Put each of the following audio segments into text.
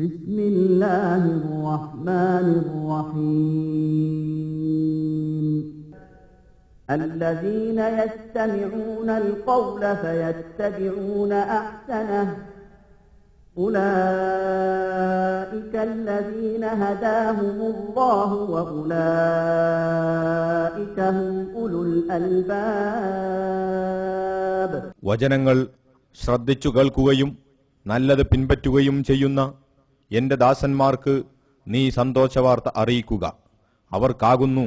بسم الله الرحمن الرحيم الذين يستمعون القول فيتبعون أحسنه أولئك الذين هداهم الله وأولئك هم أولو الألباب. വചനങ്ങൾ ശ്രദ്ധിച്ചു കേൾക്കുകയും നല്ലത് പിൻപറ്റുകയും ചെയ്യുന്ന എന്റെ ദാസന്മാർക്ക് നീ സന്തോഷവാർത്ത അറിയിക്കുക. അവർക്കാകുന്നു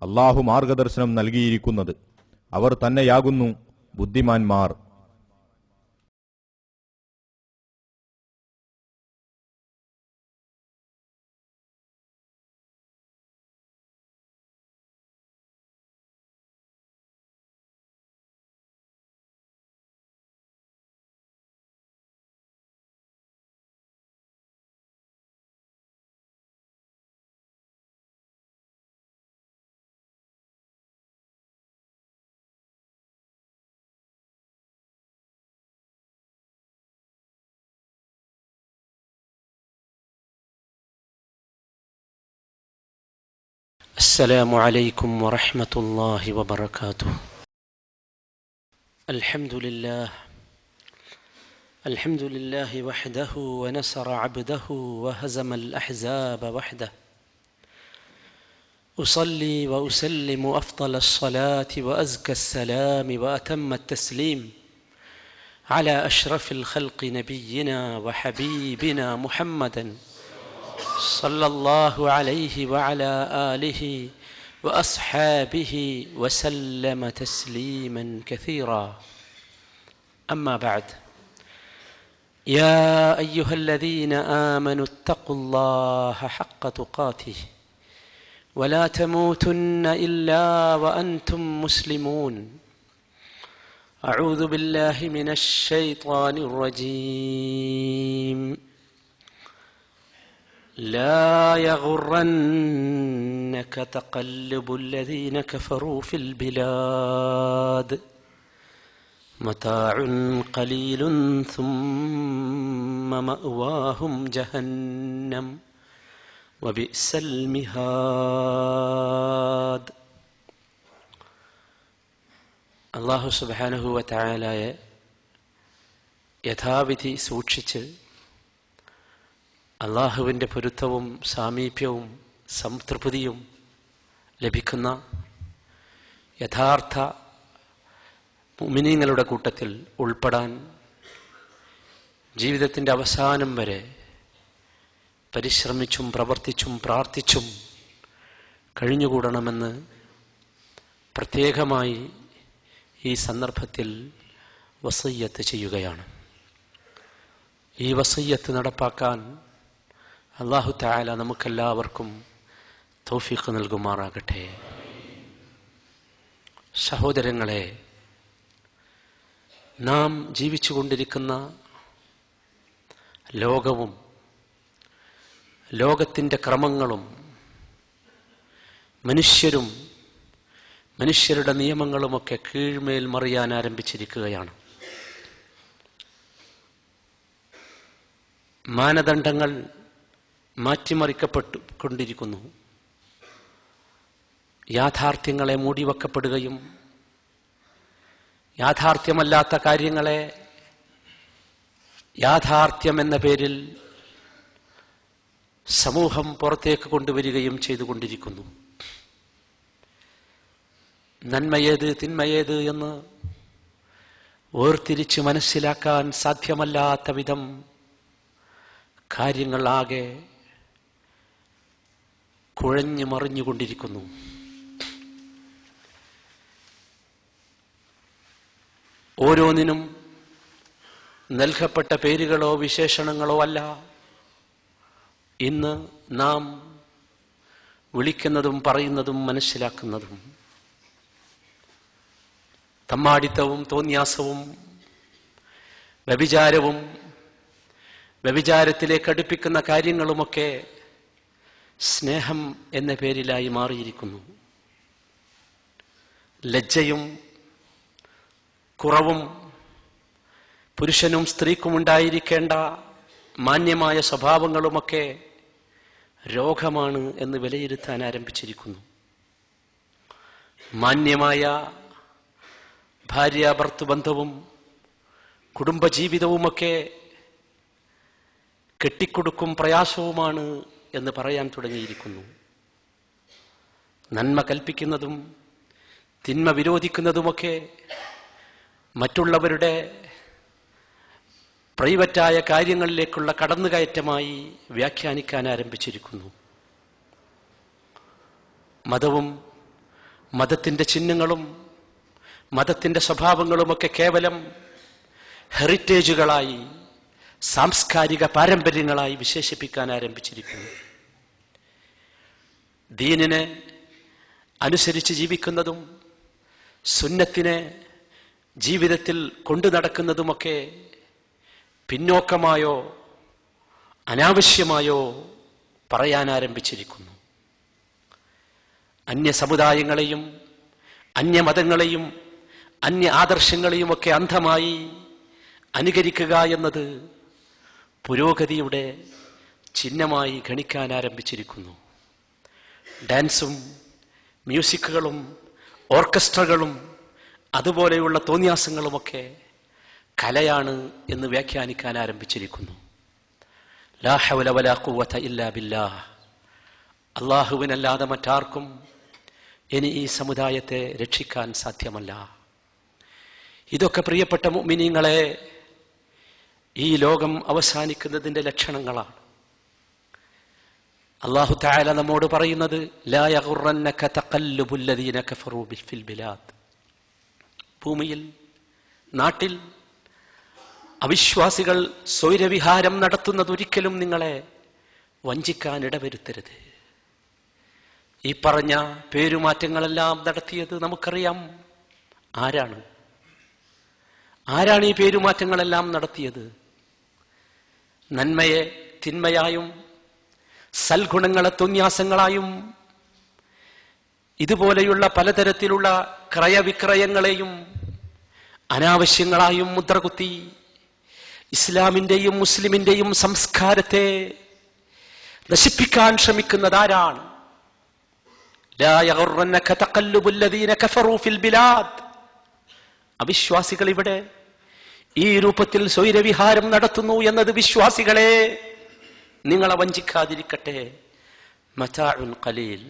അല്ലാഹു മാർഗദർശനം നൽകിയിരിക്കുന്നത്. അവർ തന്നെയാകുന്നു ബുദ്ധിമാന്മാർ. السلام عليكم ورحمة الله وبركاته. الحمد لله وحده ونصر عبده وهزم الأحزاب وحده. أصلي وأسلم أفضل الصلاة وأزكى السلام وأتم التسليم على أشرف الخلق نبينا وحبيبنا محمدا صلى الله عليه وعلى آله وأصحابه وسلم تسليما كثيرا. أما بعد، يا أيها الذين آمنوا اتقوا الله حق تقاته ولا تموتن إلا وأنتم مسلمون. أعوذ بالله من الشيطان الرجيم. لا يغرنك تقلب الذين كفروا في البلاد متاع قليل ثم مأواهم جهنم وبئس المهاد. അല്ലാഹു സുബ്ഹാനഹു വ തആലയെ യഥാവിധി സൂക്ഷിച്ച് അള്ളാഹുവിൻ്റെ പൊരുത്തവും സാമീപ്യവും സംതൃപ്തിയും ലഭിക്കുന്ന യഥാർത്ഥ മുഅ്മിനീങ്ങളുടെ കൂട്ടത്തിൽ ഉൾപ്പെടാൻ ജീവിതത്തിൻ്റെ അവസാനം വരെ പരിശ്രമിച്ചും പ്രവർത്തിച്ചും പ്രാർത്ഥിച്ചും കഴിഞ്ഞുകൂടണമെന്ന് പ്രത്യേകമായി ഈ സന്ദർഭത്തിൽ വസിയ്യത്ത് ചെയ്യുകയാണ്. ഈ വസിയ്യത്ത് നടപ്പാക്കാൻ അല്ലാഹു തആല നമുക്കെല്ലാവർക്കും തൗഫീഖ് നൽകുമാറാകട്ടെ. സഹോദരങ്ങളെ, നാം ജീവിച്ചുകൊണ്ടിരിക്കുന്ന ലോകവും ലോകത്തിൻ്റെ ക്രമങ്ങളും മനുഷ്യരും മനുഷ്യരുടെ നിയമങ്ങളുമൊക്കെ കീഴ്മേൽ മറിയാൻ ആരംഭിച്ചിരിക്കുകയാണ്. മാനദണ്ഡങ്ങൾ മാറ്റിമറിക്കപ്പെട്ടുകൊണ്ടിരിക്കുന്നു. യാഥാർത്ഥ്യങ്ങളെ മൂടിവെക്കപ്പെടുകയും യാഥാർത്ഥ്യമല്ലാത്ത കാര്യങ്ങളെ യാഥാർത്ഥ്യം എന്ന പേരിൽ സമൂഹം പുറത്തേക്ക് കൊണ്ടുവരികയും ചെയ്തുകൊണ്ടിരിക്കുന്നു. നന്മയേത് തിന്മയേത് എന്ന് വേർതിരിച്ച് മനസ്സിലാക്കാൻ സാധ്യമല്ലാത്ത വിധം കാര്യങ്ങളാകെ കുഴഞ്ഞു മറിഞ്ഞുകൊണ്ടിരിക്കുന്നു. ഓരോന്നിനും നൽകപ്പെട്ട പേരുകളോ വിശേഷണങ്ങളോ അല്ല ഇന്ന് നാം വിളിക്കുന്നതും പറയുന്നതും മനസ്സിലാക്കുന്നതും. തമ്മാടിത്തവും തോന്യാസവും വ്യഭിചാരവും വ്യഭിചാരത്തിലേക്ക് അടുപ്പിക്കുന്ന കാര്യങ്ങളുമൊക്കെ സ്നേഹം എന്ന പേരിലായി മാറിയിരിക്കുന്നു. ലജ്ജയും കുറവും പുരുഷനും സ്ത്രീക്കും ഉണ്ടായിരിക്കേണ്ട മാന്യമായ സ്വഭാവങ്ങളുമൊക്കെ രോഗമാണ് എന്ന് വിലയിരുത്താൻ ആരംഭിച്ചിരിക്കുന്നു. മാന്യമായ ഭാര്യാഭർത്തൃബന്ധവും കുടുംബജീവിതവുമൊക്കെ കെട്ടിക്കൊടുക്കും പ്രയാസവുമാണ് എന്ന് പറയാൻ തുടങ്ങിയിരിക്കുന്നു. നന്മ കൽപ്പിക്കുന്നതും തിന്മ വിരോധിക്കുന്നതുമൊക്കെ മറ്റുള്ളവരുടെ പ്രൈവറ്റായ കാര്യങ്ങളിലേക്കുള്ള കടന്നുകയറ്റമായി വ്യാഖ്യാനിക്കാൻ ആരംഭിച്ചിരിക്കുന്നു. മതവും മതത്തിന്റെ ചിഹ്നങ്ങളും മതത്തിന്റെ സ്വഭാവങ്ങളുമൊക്കെ കേവലം ഹെറിറ്റേജുകളായി, സാംസ്കാരിക പാരമ്പര്യങ്ങളായി വിശേഷിപ്പിക്കാൻ ആരംഭിച്ചിരിക്കുന്നു. ദീനിനെ അനുസരിച്ച് ജീവിക്കുന്നതും സുന്നത്തിനെ ജീവിതത്തിൽ കൊണ്ടു നടക്കുന്നതുമൊക്കെ പിന്നോക്കമായോ അനാവശ്യമായോ പറയാൻ ആരംഭിച്ചിരിക്കുന്നു. അന്യ സമുദായങ്ങളെയും അന്യമതങ്ങളെയും അന്യ ആദർശങ്ങളെയുമൊക്കെ അന്ധമായി അനുകരിക്കുക എന്നത് പുരോഗതിയുടെ ചിഹ്നമായി ഗണിക്കാൻ ആരംഭിച്ചിരിക്കുന്നു. ഡാൻസും മ്യൂസിക്കുകളും ഓർക്കസ്ട്രകളും അതുപോലെയുള്ള തോന്നിയാസങ്ങളുമൊക്കെ കലയാണ് എന്ന് വ്യാഖ്യാനിക്കാൻ ആരംഭിച്ചിരിക്കുന്നു. ലാ ഹൗല വലാ ഖുവത ഇല്ലാ ബില്ലാഹ്. അല്ലാഹുവിനല്ലാതെ മറ്റാർക്കും ഇനി ഈ സമുദായത്തെ രക്ഷിക്കാൻ സാധ്യമല്ല. ഇതൊക്കെ പ്രിയപ്പെട്ട മുഅ്മിനീങ്ങളെ ഈ ലോകം അവസാനിക്കുന്നതിന്റെ ലക്ഷണങ്ങളാണ്. അല്ലാഹു തആല നമ്മോട് പറയുന്നത് ലാ യഗുറന്നക തഖല്ലുബുൽ ലദീന കഫറൂ ഫിൽ ബിലാദ്. ഭൂമിയിൽ, നാട്ടിൽ അവിശ്വാസികൾ സ്വൈരവിഹാരം നടത്തുന്നത് ഒരിക്കലും നിങ്ങളെ വഞ്ചിക്കാൻ ഇടവരുത്തരുത്. ഈ പറഞ്ഞ പേരുമാറ്റങ്ങളെല്ലാം നടത്തിയത് നമുക്കറിയാം. ആരാണ് ഈ പേരുമാറ്റങ്ങളെല്ലാം നടത്തിയത്? നന്മയെ തിന്മയായും സൽഗുണങ്ങളെ തോന്യാസങ്ങളായും ഇതുപോലെയുള്ള പലതരത്തിലുള്ള ക്രയവിക്രയങ്ങളെയും അനാവശ്യങ്ങളായും മുദ്രകുത്തി ഇസ്ലാമിന്റെയും മുസ്ലിമിന്റെയും സംസ്കാരത്തെ നശിപ്പിക്കാൻ ശ്രമിക്കുന്നതാരാണ്? ലാ യഗുറന്നക തഖല്ലുബുൽ ലദീന കഫറൂ ഫിൽ ബിലാദ്. അവിശ്വാസികൾ ഇവിടെ ഈ രൂപത്തിൽ സ്വൈരവിഹാരം നടത്തുന്നു എന്നത് വിശ്വാസികളെ നിങ്ങളെ വഞ്ചിക്കാതിരിക്കട്ടെ. മതാഉൻ ഖലീൽ.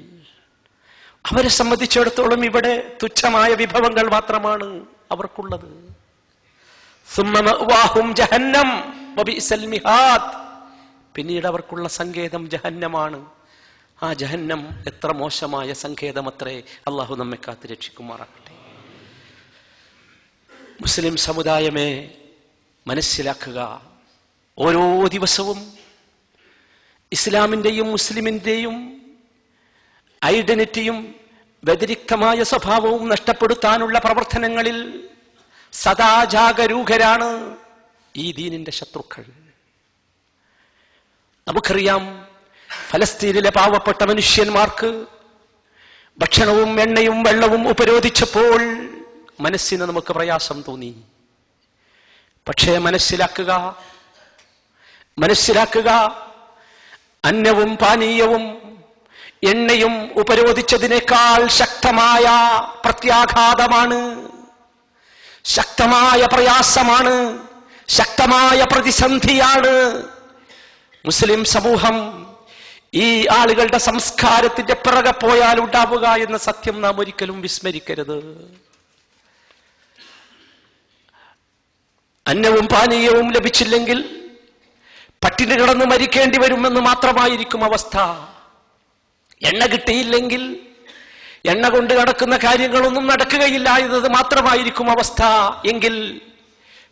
അവരെ സംബന്ധിച്ചിടത്തോളം ഇവിടെ തുച്ഛമായ വിഭവങ്ങൾ മാത്രമാണ് അവർക്കുള്ളത്. സുമ്മ മഅവാഹും ജഹന്നം വബിഅസൽ മിഹാദ്. പിന്നീട് അവർക്കുള്ള സങ്കേതം ജഹന്നമാണ്. ആ ജഹന്നം എത്ര മോശമായ സങ്കേതമത്രേ. അള്ളാഹു നമ്മെ കാത്ത് രക്ഷിക്കുമാറാകട്ടെ. മുസ്ലിം സമുദായമേ, മനസ്സിലാക്കുക, ഓരോ ദിവസവും ഇസ്ലാമിന്റെയും മുസ്ലിമിന്റെയും ഐഡന്റിറ്റിയും വ്യതിരിക്തമായ സ്വഭാവവും നഷ്ടപ്പെടുത്താനുള്ള പ്രവർത്തനങ്ങളിൽ സദാ ജാഗരൂകരാണ് ഈ ദീനിന്റെ ശത്രുക്കൾ. നമുക്കറിയാം, ഫലസ്തീനിലെ പാവപ്പെട്ട മനുഷ്യന്മാർക്ക് ഭക്ഷണവും എണ്ണയും വെള്ളവും ഉപരോധിച്ചപ്പോൾ മനസ്സിന് നമുക്ക് പ്രയാസം തോന്നി. പക്ഷേ മനസ്സിലാക്കുക, അന്നവും പാനീയവും എണ്ണയും ഉപരോധിച്ചതിനേക്കാൾ ശക്തമായ പ്രത്യാഘാതമാണ്, ശക്തമായ പ്രയാസമാണ്, ശക്തമായ പ്രതിസന്ധിയാണ് മുസ്ലിം സമൂഹം ഈ ആളുകളുടെ സംസ്കാരത്തിന്റെ പിറകെ പോയാൽ ഉണ്ടാവുക എന്ന സത്യം നാം ഒരിക്കലും വിസ്മരിക്കരുത്. അന്നവും പാനീയവും ലഭിച്ചില്ലെങ്കിൽ പട്ടിണി കിടന്ന് മരിക്കേണ്ടി വരുമെന്ന് മാത്രമായിരിക്കും അവസ്ഥ. എണ്ണ കിട്ടിയില്ലെങ്കിൽ എണ്ണ കൊണ്ട് നടക്കുന്ന കാര്യങ്ങളൊന്നും നടക്കുകയില്ല എന്നത് മാത്രമായിരിക്കും അവസ്ഥ. എങ്കിൽ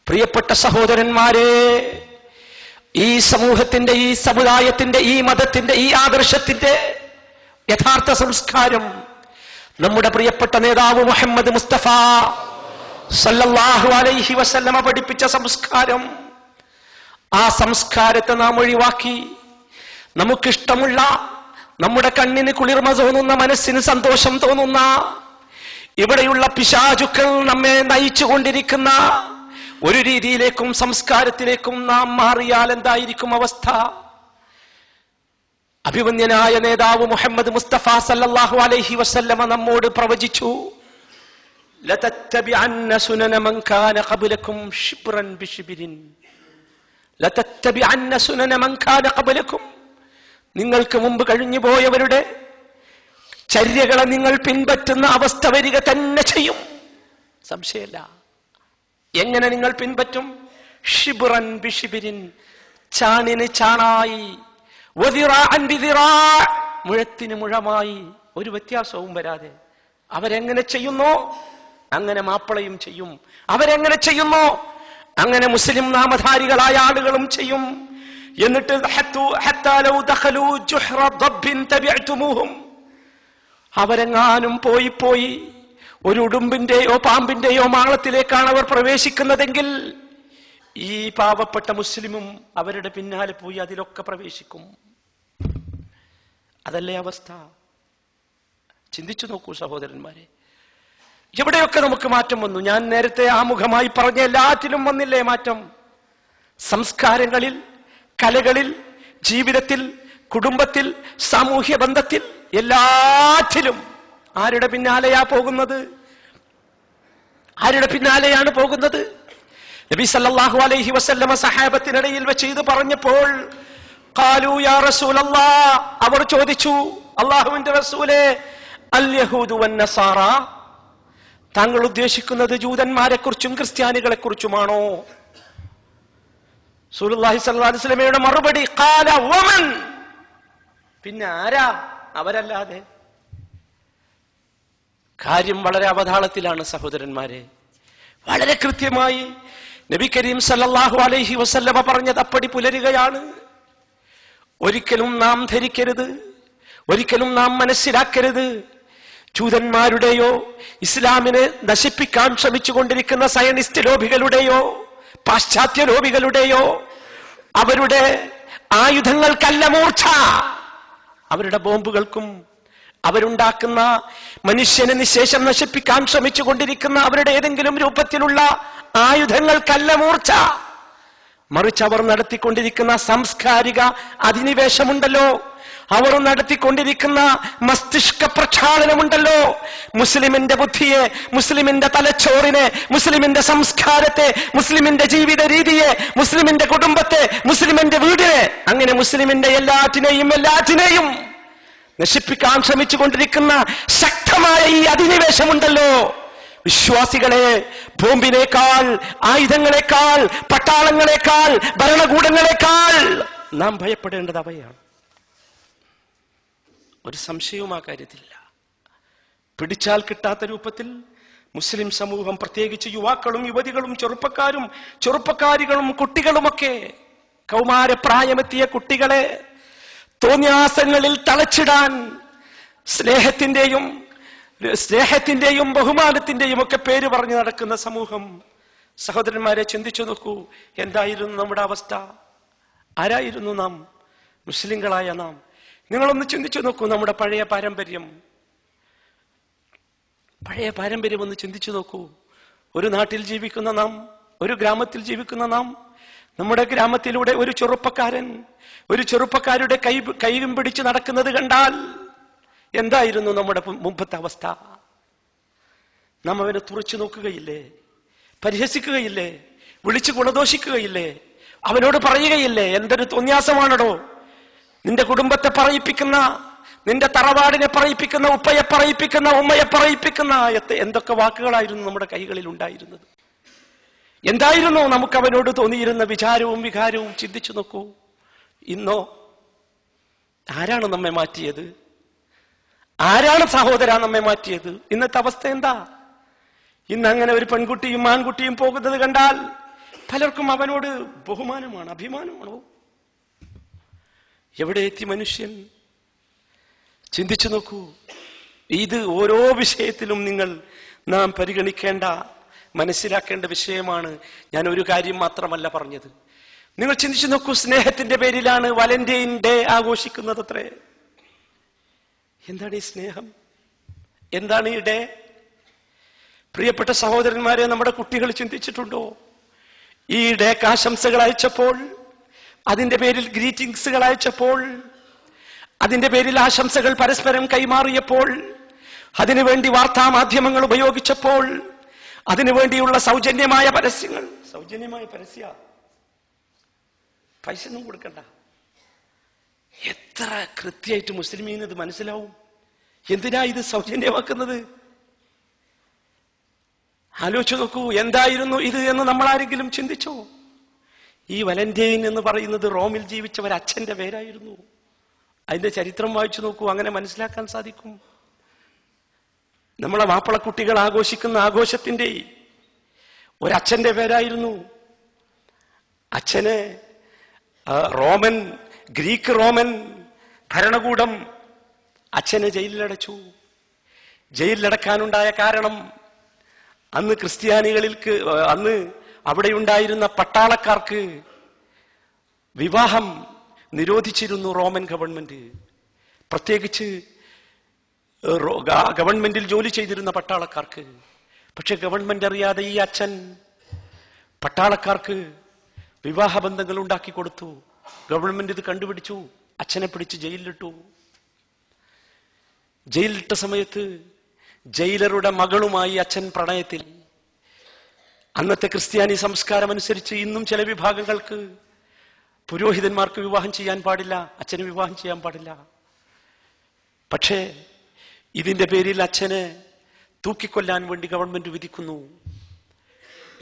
പ്രിയപ്പെട്ട സഹോദരന്മാരെ, ഈ സമൂഹത്തിന്റെ, ഈ സമുദായത്തിന്റെ, ഈ മതത്തിന്റെ, ഈ ആദർശത്തിന്റെ യഥാർത്ഥ സംസ്കാരം നമ്മുടെ പ്രിയപ്പെട്ട നേതാവ് മുഹമ്മദ് മുസ്തഫ സല്ലല്ലാഹു അലൈഹി വസല്ലമ പഠിപ്പിച്ച സംസ്കാരം, ആ സംസ്കാരത്തെ നാം ഒഴിവാക്കി നമുക്കിഷ്ടമുള്ള, നമ്മുടെ കണ്ണിന് കുളിർമ തോന്നുന്ന, മനസ്സിന് സന്തോഷം തോന്നുന്ന, ഇവിടെയുള്ള പിശാചുക്കൾ നമ്മെ നയിച്ചുകൊണ്ടിരിക്കുന്ന ഒരു രീതിയിലേക്കും സംസ്കാരത്തിലേക്കും നാം മാറിയാൽ എന്തായിരിക്കും അവസ്ഥ? അഭിമന്യനായ നേതാവ് മുഹമ്മദ് മുസ്തഫ സല്ലല്ലാഹു അലൈഹി വസല്ലമ നമ്മോട് പ്രവചിച്ചു, ലതത്തബിഅന്ന സുനന മൻ കാന ഖബ്ലകും ശിബ്റൻ ബിശിബ്രിൻ. ലതത്തബിഅന്ന സുനന മൻ കാന ഖബ്ലകും. നിങ്ങൾക്ക് മുമ്പ് കഴിഞ്ഞു പോയവരുടെ ചര്യകളെ നിങ്ങൾ പിൻപറ്റുന്ന അവസ്ഥ വരിക തന്നെ ചെയ്യും, സംശയമില്ല. എങ്ങനെ നിങ്ങൾ പിൻപറ്റും? ഷിബ്റൻ ബിശിബ്രിൻ, ചാണിന് ചാണായി, വദിറാഅൻ ബിദിറാഅ്, മുഴത്തിന് മുഴമായി, ഒരു വ്യത്യാസവും വരാതെ. അവരെങ്ങനെ ചെയ്യുന്നോ അങ്ങനെ മാപ്പിളയും ചെയ്യും. അവരെങ്ങനെ ചെയ്യുന്നോ അങ്ങനെ മുസ്ലിം നാമധാരികളായ ആളുകളും ചെയ്യും. എന്നിട്ട് ഹത്താ ലൗ ദഖലൂ ജുഹ്റ ദബ്ബിൻ തബിഅ്തുമൂഹും, അവരെങ്ങാനും പോയി ഒരു ഉടുമ്പിന്റെയോ പാമ്പിന്റെയോ മാളത്തിലേക്കാണ് അവർ പ്രവേശിക്കുന്നതെങ്കിൽ ഈ പാവപ്പെട്ട മുസ്ലിമും അവരുടെ പിന്നാലെ പോയി അതിലൊക്കെ പ്രവേശിക്കും. അതല്ലേ അവസ്ഥ? ചിന്തിച്ചു നോക്കൂ സഹോദരന്മാരെ. എവിടെയൊക്കെ നമുക്ക് മാറ്റം വന്നു. ഞാൻ നേരത്തെ ആമുഖമായി പറഞ്ഞ എല്ലാറ്റിലും വന്നില്ലേ മാറ്റം? സംസ്കാരങ്ങളിൽ, കലകളിൽ, ജീവിതത്തിൽ, കുടുംബത്തിൽ, സാമൂഹ്യ ബന്ധത്തിൽ, എല്ലാറ്റിലും ആരുടെ പിന്നാലെയാ പോകുന്നത്? ആരുടെ പിന്നാലെയാണ് പോകുന്നത്? നബി സല്ലല്ലാഹു അലൈഹി വസല്ലമ സഹാബത്തിനിടയിൽ വെച്ച് ഇത് പറഞ്ഞപ്പോൾ ഖാലൂ യാ റസൂലല്ലാഹ്, അവർ ചോദിച്ചു, അല്ലാഹുവിന്റെ റസൂലേ, അൽ യഹൂദു വൻ നസാറ, താങ്കൾ ഉദ്ദേശിക്കുന്നത് ജൂതന്മാരെ കുറിച്ചും ക്രിസ്ത്യാനികളെ കുറിച്ചുമാണോ? റസൂലുള്ളാഹി സ്വല്ലല്ലാഹു അലൈഹി വസല്ലമയുടെ മറുപടി, ഖാല വമൻ, പിന്നെ ആരാ അവരല്ലാതെ? കാര്യം വളരെ അവതാളത്തിലാണ് സഹോദരന്മാരെ. വളരെ കൃത്യമായി നബി കരീം സല്ലല്ലാഹു അലൈഹി വസല്ലമ പറഞ്ഞത് അപ്പടി പുലരുകയാണ്. ഒരിക്കലും നാം ധരിക്കരുത്, ഒരിക്കലും നാം മനസ്സിലാക്കരുത്, ജൂതന്മാരുടെയോ ഇസ്ലാമിനെ നശിപ്പിക്കാൻ ശ്രമിച്ചുകൊണ്ടിരിക്കുന്ന സയനിസ്റ്റ് ലോബികളുടെയോ പാശ്ചാത്യ ലോബികളുടെയോ അവരുടെ ആയുധങ്ങൾക്കല്ല മൂർച്ച, അവരുടെ ബോംബുകൾക്കും അവരുണ്ടാക്കുന്ന മനുഷ്യനെ നിശേഷം നശിപ്പിക്കാൻ ശ്രമിച്ചുകൊണ്ടിരിക്കുന്ന അവരുടെ ഏതെങ്കിലും രൂപത്തിലുള്ള ആയുധങ്ങൾക്കല്ല മൂർച്ച. മറിച്ച് അവർ നടത്തിക്കൊണ്ടിരിക്കുന്ന സാംസ്കാരിക അധിനിവേശമുണ്ടല്ലോ, അവർ നടത്തിക്കൊണ്ടിരിക്കുന്ന മസ്തിഷ്ക പ്രക്ഷാളനമുണ്ടല്ലോ, മുസ്ലിമിന്റെ ബുദ്ധിയെ, മുസ്ലിമിന്റെ തലച്ചോറിനെ, മുസ്ലിമിന്റെ സംസ്കാരത്തെ, മുസ്ലിമിന്റെ ജീവിത രീതിയെ, മുസ്ലിമിന്റെ കുടുംബത്തെ, മുസ്ലിമിന്റെ വീടിനെ, അങ്ങനെ മുസ്ലിമിന്റെ എല്ലാറ്റിനെയും നശിപ്പിക്കാൻ ശ്രമിച്ചുകൊണ്ടിരിക്കുന്ന ശക്തമായ ഈ അധിനിവേശമുണ്ടല്ലോ, വിശ്വാസികളെ ബോംബിനേക്കാൾ, ആയുധങ്ങളെക്കാൾ, പട്ടാളങ്ങളെക്കാൾ, ഭരണകൂടങ്ങളെക്കാൾ നാം ഭയപ്പെടേണ്ടത് അവയാണ്. ഒരു സംശയവും ആ കാര്യത്തിലില്ല. പിടിച്ചാൽ കിട്ടാത്ത രൂപത്തിൽ മുസ്ലിം സമൂഹം, പ്രത്യേകിച്ച് യുവാക്കളും യുവതികളും ചെറുപ്പക്കാരികളും കുട്ടികളുമൊക്കെ, കൗമാരപ്രായമെത്തിയ കുട്ടികളെ തോന്നിയാസങ്ങളിൽ തളച്ചിടാൻ സ്നേഹത്തിന്റെയും ബഹുമാനത്തിന്റെയും ഒക്കെ പേര് പറഞ്ഞു നടക്കുന്ന സമൂഹം. സഹോദരന്മാരെ, ചിന്തിച്ചു നോക്കൂ, എന്തായിരുന്നു നമ്മുടെ അവസ്ഥ? ആരായിരുന്നു നാം? മുസ്ലിങ്ങളായ നാം. നിങ്ങളൊന്ന് ചിന്തിച്ചു നോക്കൂ, നമ്മുടെ പഴയ പാരമ്പര്യം ഒന്ന് ചിന്തിച്ചു നോക്കൂ. ഒരു നാട്ടിൽ ജീവിക്കുന്ന നാം, ഒരു ഗ്രാമത്തിൽ ജീവിക്കുന്ന നാം, നമ്മുടെ ഗ്രാമത്തിലൂടെ ഒരു ചെറുപ്പക്കാരുടെ കൈയും പിടിച്ച് നടക്കുന്നത് കണ്ടാൽ എന്തായിരുന്നു നമ്മുടെ മുമ്പത്തെ അവസ്ഥ? നാം അവനെ തുറച്ചു നോക്കുകയില്ലേ? പരിഹസിക്കുകയില്ലേ? വിളിച്ചു ഗുണദോഷിക്കുകയില്ലേ? അവനോട് പറയുകയില്ലേ, എന്തൊരു തോന്യാസമാണോ നിന്റെ കുടുംബത്തെ പറയിപ്പിക്കുന്ന, നിന്റെ തറവാടിനെ പറയിപ്പിക്കുന്ന, ഉപ്പയെ പറയിപ്പിക്കുന്ന, ഉമ്മയെ പറയിപ്പിക്കുന്ന എന്തൊക്കെ വാക്കുകളായിരുന്നു നമ്മുടെ കൈകളിൽ ഉണ്ടായിരുന്നത്? എന്തായിരുന്നു നമുക്ക് അവനോട് തോന്നിയിരുന്ന വിചാരവും വികാരവും? ചിന്തിച്ചു നോക്കൂ. ഇന്നോ ആരാണ് നമ്മെ മാറ്റിയത്? ആരാണ് സഹോദര നമ്മെ മാറ്റിയത്? ഇന്നത്തെ അവസ്ഥ എന്താ? ഇന്ന് അങ്ങനെ ഒരു പെൺകുട്ടിയും ആൺകുട്ടിയും പോകുന്നത് കണ്ടാൽ പലർക്കും അവനോട് ബഹുമാനമാണ്, അഭിമാനമാണോ? എവിടെ എത്തി മനുഷ്യൻ? ചിന്തിച്ചു നോക്കൂ. ഇത് ഓരോ വിഷയത്തിലും നാം പരിഗണിക്കേണ്ട, മനസ്സിലാക്കേണ്ട വിഷയമാണ്. ഞാൻ ഒരു കാര്യം മാത്രമല്ല പറഞ്ഞത്. നിങ്ങൾ ചിന്തിച്ചു നോക്കൂ, സ്നേഹത്തിന്റെ പേരിലാണ് വാലന്റൈൻ ഡേ ആഘോഷിക്കുന്നത് അത്രേ. എന്താണ് ഈ സ്നേഹം? എന്താണ് ഈ ഡേ? പ്രിയപ്പെട്ട സഹോദരന്മാരെ, നമ്മുടെ കുട്ടികൾ ചിന്തിച്ചിട്ടുണ്ടോ? ഈ ഡേക്ക് ആശംസകൾ അയച്ചപ്പോൾ, അതിന്റെ പേരിൽ ഗ്രീറ്റിംഗ്സുകൾ അയച്ചപ്പോൾ, അതിന്റെ പേരിൽ ആശംസകൾ പരസ്പരം കൈമാറിയപ്പോൾ, അതിനുവേണ്ടി വാർത്താ മാധ്യമങ്ങൾ ഉപയോഗിച്ചപ്പോൾ, അതിനുവേണ്ടിയുള്ള സൗജന്യമായ പരസ്യങ്ങൾ, സൗജന്യമായ പരസ്യ, പൈസ ഒന്നും കൊടുക്കണ്ട, എത്ര കൃത്യമായിട്ട് മുസ്ലിമീന് ഇത് മനസ്സിലാവും? എന്തിനാ ഇത് സൗജന്യമാക്കുന്നത്? ആലോചിച്ചു നോക്കൂ, എന്തായിരുന്നു ഇത് എന്ന് നമ്മൾ ആരെങ്കിലും ചിന്തിച്ചോ? ഈ വലന്റൈൻ എന്ന് പറയുന്നത് റോമിൽ ജീവിച്ച ഒരു അച്ഛന്റെ പേരായിരുന്നു. അതിന്റെ ചരിത്രം വായിച്ചു നോക്കൂ, അങ്ങനെ മനസ്സിലാക്കാൻ സാധിക്കും. നമ്മളെ മാപ്പിളക്കുട്ടികൾ ആഘോഷിക്കുന്ന ആഘോഷത്തിന്റെ ഒരച്ഛന്റെ പേരായിരുന്നു. അച്ഛന് ഗ്രീക്ക് റോമൻ ഭരണകൂടം അച്ഛനെ ജയിലിലടച്ചു. ജയിലിലടക്കാനുണ്ടായ കാരണം, അന്ന് ക്രിസ്ത്യാനികൾക്ക്, അന്ന് അവിടെയുണ്ടായിരുന്ന പട്ടാളക്കാർക്ക് വിവാഹം നിരോധിച്ചിരുന്നു റോമൻ ഗവൺമെന്റ്. പ്രത്യേകിച്ച് ഗവൺമെന്റിൽ ജോലി ചെയ്തിരുന്ന പട്ടാളക്കാർക്ക്. പക്ഷെ ഗവൺമെന്റ് അറിയാതെ ഈ അച്ഛൻ പട്ടാളക്കാർക്ക് വിവാഹബന്ധങ്ങൾ ഉണ്ടാക്കി കൊടുത്തു. ഗവൺമെന്റ് ഇത് കണ്ടുപിടിച്ചു, അച്ഛനെ പിടിച്ച് ജയിലിലിട്ടു. ജയിലിലിട്ട സമയത്ത് ജയിലറുടെ മകളുമായി അച്ഛൻ പ്രണയത്തിൽ. അന്നത്തെ ക്രിസ്ത്യാനി സംസ്കാരം അനുസരിച്ച് ഇന്നും ചില വിഭാഗങ്ങൾക്ക് പുരോഹിതന്മാർക്ക് വിവാഹം ചെയ്യാൻ പാടില്ല, അച്ഛന് വിവാഹം ചെയ്യാൻ പാടില്ല. പക്ഷേ ഇതിന്റെ പേരിൽ അച്ഛനെ തൂക്കിക്കൊല്ലാൻ വേണ്ടി ഗവൺമെന്റ് വിധിക്കുന്നു.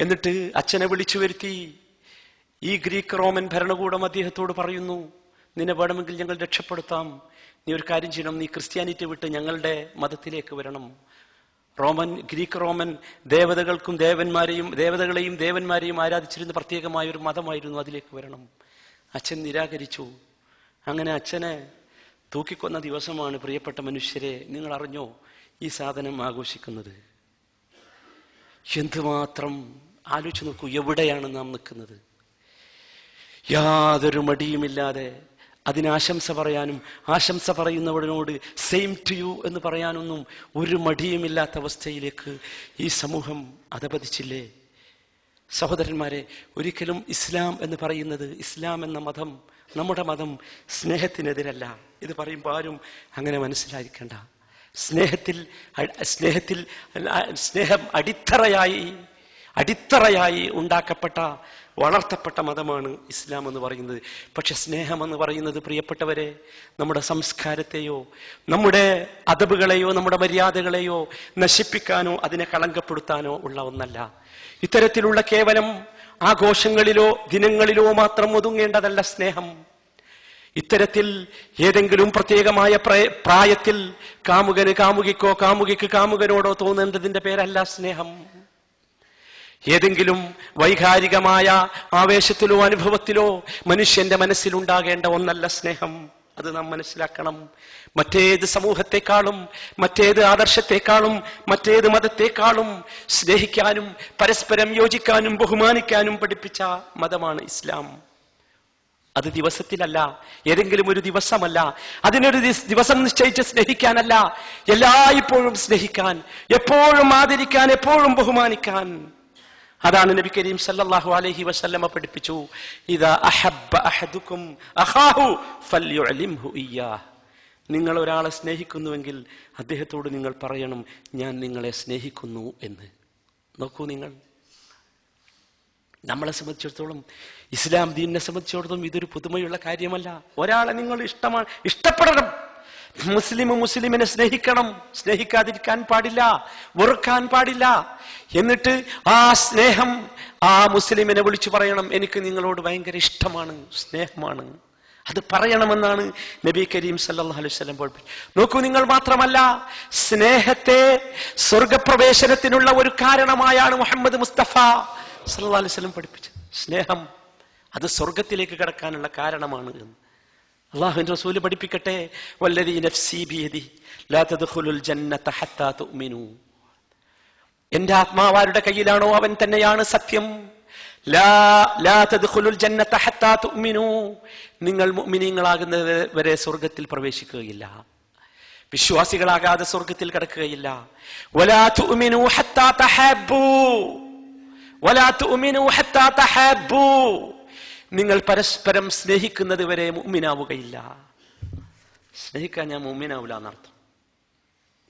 എന്നിട്ട് അച്ഛനെ വിളിച്ചു വരുത്തി ഈ ഗ്രീക്ക് റോമൻ ഭരണകൂടം അദ്ദേഹത്തോട് പറയുന്നു, നിന്നെ വേണമെങ്കിൽ ഞങ്ങൾ രക്ഷപ്പെടുത്താം, നീ ഒരു കാര്യം ചെയ്യണം, നീ ക്രിസ്ത്യാനിറ്റി വിട്ട് ഞങ്ങളുടെ മതത്തിലേക്ക് വരണം. ഗ്രീക്ക് റോമൻ ദേവതകൾക്കും ദേവതകളെയും ദേവന്മാരെയും ആരാധിച്ചിരുന്ന പ്രത്യേകമായ ഒരു മതമായിരുന്നു, അതിലേക്ക് വരണം. അച്ഛൻ നിരാകരിച്ചു. അങ്ങനെ അച്ഛനെ തൂക്കിക്കൊന്ന ദിവസമാണ് പ്രിയപ്പെട്ട മനുഷ്യരെ നിങ്ങൾ അറിഞ്ഞോ ഈ സാധനം ആഘോഷിക്കുന്നത്. എന്തുമാത്രം ആലോചിച്ച് നോക്കൂ, എവിടെയാണ് നാം നിൽക്കുന്നത്? യാതൊരു മടിയുമില്ലാതെ അതിന് ആശംസ പറയാനും ആശംസ പറയുന്നവരോട് സെയിം ടു യു എന്ന് പറയാനൊന്നും ഒരു മടിയുമില്ലാത്ത അവസ്ഥയിലേക്ക് ഈ സമൂഹം അധപതിച്ചില്ലേ? സഹോദരന്മാരെ, ഒരിക്കലും ഇസ്ലാം എന്ന് പറയുന്നത്, ഇസ്ലാം എന്ന മതം, നമ്മുടെ മതം സ്നേഹത്തിനെതിരല്ല. ഇത് പറയുമ്പോൾ ആരും അങ്ങനെ മനസ്സിലായിരിക്കണ്ട. സ്നേഹം അടിത്തറയായി ഉണ്ടാക്കപ്പെട്ട വളർത്തപ്പെട്ട മതമാണ് ഇസ്ലാം എന്ന് പറയുന്നത്. പക്ഷെ സ്നേഹം എന്ന് പറയുന്നത് പ്രിയപ്പെട്ടവരെ നമ്മുടെ സംസ്കാരത്തെയോ നമ്മുടെ അദബുകളെയോ നമ്മുടെ മര്യാദകളെയോ നശിപ്പിക്കാനോ അതിനെ കളങ്കപ്പെടുത്താനോ ഉള്ള ഒന്നല്ല. ഇത്തരത്തിലുള്ള കേവലം ആഘോഷങ്ങളിലോ ദിനങ്ങളിലോ മാത്രം ഒതുങ്ങേണ്ടതല്ല സ്നേഹം. ഇത്തരത്തിൽ ഏതെങ്കിലും പ്രത്യേകമായ പ്രായത്തിൽ കാമുകന് കാമുകിക്കോ കാമുകിക്ക് കാമുകനോടോ തോന്നേണ്ടതിന്റെ പേരല്ല സ്നേഹം. ഏതെങ്കിലും വൈകാരികമായ ആവേശത്തിലോ അനുഭവത്തിലോ മനുഷ്യന്റെ മനസ്സിലുണ്ടാകേണ്ട ഒന്നല്ല സ്നേഹം. അത് നാം മനസ്സിലാക്കണം. മറ്റേത് സമൂഹത്തെക്കാളും മറ്റേത് ആദർശത്തെക്കാളും മറ്റേത് മതത്തെക്കാളും സ്നേഹിക്കാനും പരസ്പരം യോജിക്കാനും ബഹുമാനിക്കാനും പഠിപ്പിച്ച മതമാണ് ഇസ്ലാം. അത് ദിവസത്തിലല്ല, ഏതെങ്കിലും ഒരു ദിവസമല്ല, അതിനൊരു ദിവസം നിശ്ചയിച്ച് സ്നേഹിക്കാനല്ല, എല്ലായ്പ്പോഴും സ്നേഹിക്കാൻ, എപ്പോഴും ആദരിക്കാൻ, എപ്പോഴും ബഹുമാനിക്കാൻ. അതാണ് നബി കരീം സല്ലല്ലാഹു അലൈഹി വസല്ലമ പഠിപ്പിച്ചു. ഇദാ അഹബ്ബ അഹദുക്കും അഖാഹു ഫൽയുഅലിംഹു ഇയ്യാഹ്. നിങ്ങൾ ഒരാളെ സ്നേഹിക്കുന്നുവെങ്കിൽ അദ്ദേഹത്തോട് നിങ്ങൾ പറയണം, ഞാൻ നിങ്ങളെ സ്നേഹിക്കുന്നു എന്ന്. നോക്കൂ, നിങ്ങൾ നമ്മളെ സംബന്ധിച്ചിടത്തോളം, ഇസ്ലാം ദീനിനെ സംബന്ധിച്ചിടത്തോളം ഇതൊരു പുതുമയുള്ള കാര്യമല്ല. ഒരാളെ നിങ്ങൾ ഇഷ്ടപ്പെടണം. മുസ്ലിമിനെ സ്നേഹിക്കണം, സ്നേഹിക്കാതിരിക്കാൻ പാടില്ല, വെറുക്കാൻ പാടില്ല. എന്നിട്ട് ആ സ്നേഹം ആ മുസ്ലിമിനെ വിളിച്ചു പറയണം, എനിക്ക് നിങ്ങളോട് ഭയങ്കര ഇഷ്ടമാണ്, സ്നേഹമാണ്. അത് പറയണമെന്നാണ് നബി കരീം സല്ലല്ലാഹു അലൈഹി വസല്ലം പഠിപ്പിച്ചത്. നോക്കൂ, നിങ്ങൾ മാത്രമല്ല, സ്നേഹത്തെ സ്വർഗപ്രവേശനത്തിനുള്ള ഒരു കാരണമായാണ് മുഹമ്മദ് മുസ്തഫ സല്ലല്ലാഹു അലൈഹി വസല്ലം പഠിപ്പിച്ചത്. സ്നേഹം അത് സ്വർഗത്തിലേക്ക് കടക്കാനുള്ള കാരണമാണ് എന്ന് അല്ലാഹുവിന്റെ റസൂൽ പഠിപ്പിക്കട്ടെ. വല്ലദീ നഫ്സി ബിയദി ലാ തദ്ഖുലുൽ ജന്നത ഹത്താ തുഅ്മിനൂ. എന്റെ ആത്മാവാരുടെ കയ്യിലാണോ അവൻ തന്നെയാണ് സത്യം. ലാ തദ്ഖുലുൽ ജന്നത ഹത്താ തുഅ്മിനൂ. നിങ്ങൾ മുഅ്മിനീങ്ങളാകുന്നത് വരെ സ്വർഗ്ഗത്തിൽ പ്രവേശിക്കുകയില്ല, വിശ്വാസികളാകാതെ സ്വർഗ്ഗത്തിൽ കടക്കുകയില്ല. വലാ തുഅ്മിനൂ ഹത്താ തഹബ്ബൂ. വലാ തുഅ്മിനൂ ഹത്താ തഹബ്ബൂ, നിങ്ങൾ പരസ്പരം സ്നേഹിക്കുന്നത് വരെ മുഅ്മിനാവുകയില്ല. സ്നേഹിക്കാൻ ഞാൻ മുഅ്മിനാവില്ല എന്നർത്ഥം.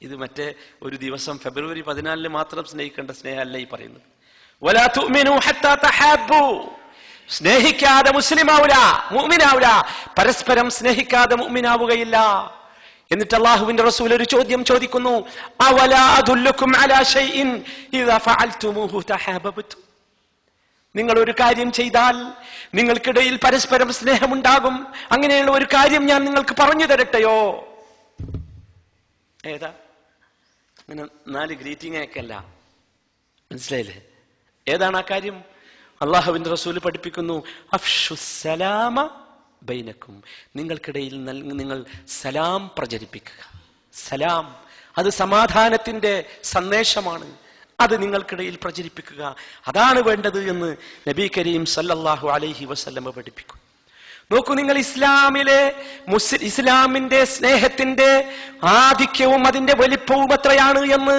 ഇത് മറ്റേ ഒരു ദിവസം ഫെബ്രുവരി 14 മാത്രം സ്നേഹിക്കേണ്ട സ്നേഹമല്ല ഈ പറയുന്നത്. വലാ തുഅ്മിനൂ ഹത്താ തഹബ്ബൂ, സ്നേഹിക്കാതെ മുസ്ലിമാവില്ല, മുഅ്മിനാവില്ല. പരസ്പരം സ്നേഹിക്കാതെ മുഅ്മിനാവുകയില്ല. എന്നിട്ട് അല്ലാഹുവിന്റെ റസൂൽ ഒരു ചോദ്യം ചോദിക്കുന്നു, അവലാ അദുല്ലുക്കും അലാ ഷൈഇൻ ഇദാ ഫഅൽതുമൂഹു തഹാബബ്തും, നിങ്ങൾ ഒരു കാര്യം ചെയ്താൽ നിങ്ങൾക്കിടയിൽ പരസ്പരം സ്നേഹമുണ്ടാകും, അങ്ങനെയുള്ള ഒരു കാര്യം ഞാൻ നിങ്ങൾക്ക് പറഞ്ഞു തരട്ടെയോ? ഏതാ? അങ്ങനെ 4 ഗ്രീറ്റിംഗ് അയക്കല്ല, മനസ്സിലായില്ലേ? ഏതാണ് ആ കാര്യം? അള്ളാഹുവിന്റെ റസൂൽ പഠിപ്പിക്കുന്നു, അഫ്ശുസ്സലാമ ബൈനക്കും, നിങ്ങൾക്കിടയിൽ നിങ്ങൾ സലാം പ്രചരിപ്പിക്കുക. സലാം അത് സമാധാനത്തിന്റെ സന്ദേശമാണ്, അത് നിങ്ങൾക്കിടയിൽ പ്രചരിപ്പിക്കുക, അതാണ് വേണ്ടത് എന്ന് നബി കരീം സല്ലല്ലാഹു അലൈഹി വസല്ലം പഠിപ്പിക്കും. നോക്കൂ, നിങ്ങൾ ഇസ്ലാമിന്റെ സ്നേഹത്തിന്റെ ആധിക്യവും അതിന്റെ വലിപ്പവും എത്രയാണ് എന്ന്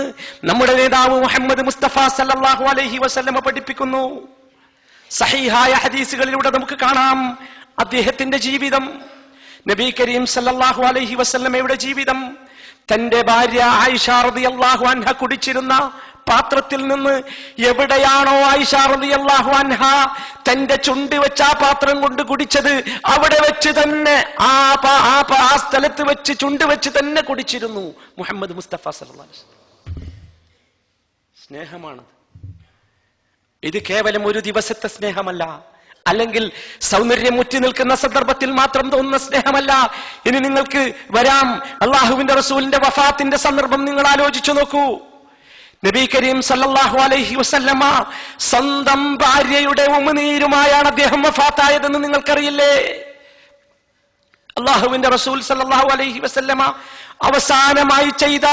നമ്മുടെ നേതാവ് മുഹമ്മദ് മുസ്തഫ സല്ലല്ലാഹു അലൈഹി വസല്ലം പഠിപ്പിക്കുന്നു. സഹീഹായ ഹദീസുകളിലൂടെ നമുക്ക് കാണാം അദ്ദേഹത്തിന്റെ ജീവിതം. നബി കരീം സല്ലല്ലാഹു അലൈഹി വസല്ലമയുടെ ജീവിതം തന്റെ ഭാര്യ ആയിഷ റളിയല്ലാഹു അൻഹ കുടിച്ചിരുന്ന പാത്രത്തിൽ നിന്ന് എവിടെയാണോ ആയിഷ റളിയല്ലാഹു അൻഹ തന്റെ ചുണ്ട് വെച്ച് ആ പാത്രം കൊണ്ട് കുടിച്ചത്, അവിടെ വെച്ച് തന്നെ ആ സ്ഥലത്ത് വെച്ച് ചുണ്ട് വെച്ച് തന്നെ കുടിച്ചിരുന്നു മുഹമ്മദ് മുസ്തഫ സല്ലല്ലാഹു അലൈഹി വസല്ലം. സ്നേഹമാണ് ഇത്. കേവലം ഒരു ദിവസത്തെ സ്നേഹമല്ല, അല്ലെങ്കിൽ സൗന്ദര്യം മുറ്റി നിൽക്കുന്ന സന്ദർഭത്തിൽ മാത്രം തോന്നുന്ന സ്നേഹമല്ല. ഇനി നിങ്ങൾക്ക് വരാം അള്ളാഹുവിന്റെ റസൂലിന്റെ വഫാത്തിന്റെ സന്ദർഭം നിങ്ങൾ ആലോചിച്ചു നോക്കൂ. നബി കരീം സല്ലല്ലാഹു അലൈഹി വസല്ലമ സ്വന്തം ഭാര്യയുടെ ഉമിനീരുമായാണ് അദ്ദേഹം വഫാത്തായതെന്ന് നിങ്ങൾക്കറിയില്ലേ? അള്ളാഹുവിന്റെ റസൂൽ സല്ലല്ലാഹു അലൈഹി വസല്ലമ അവസാനമായി ചെയ്ത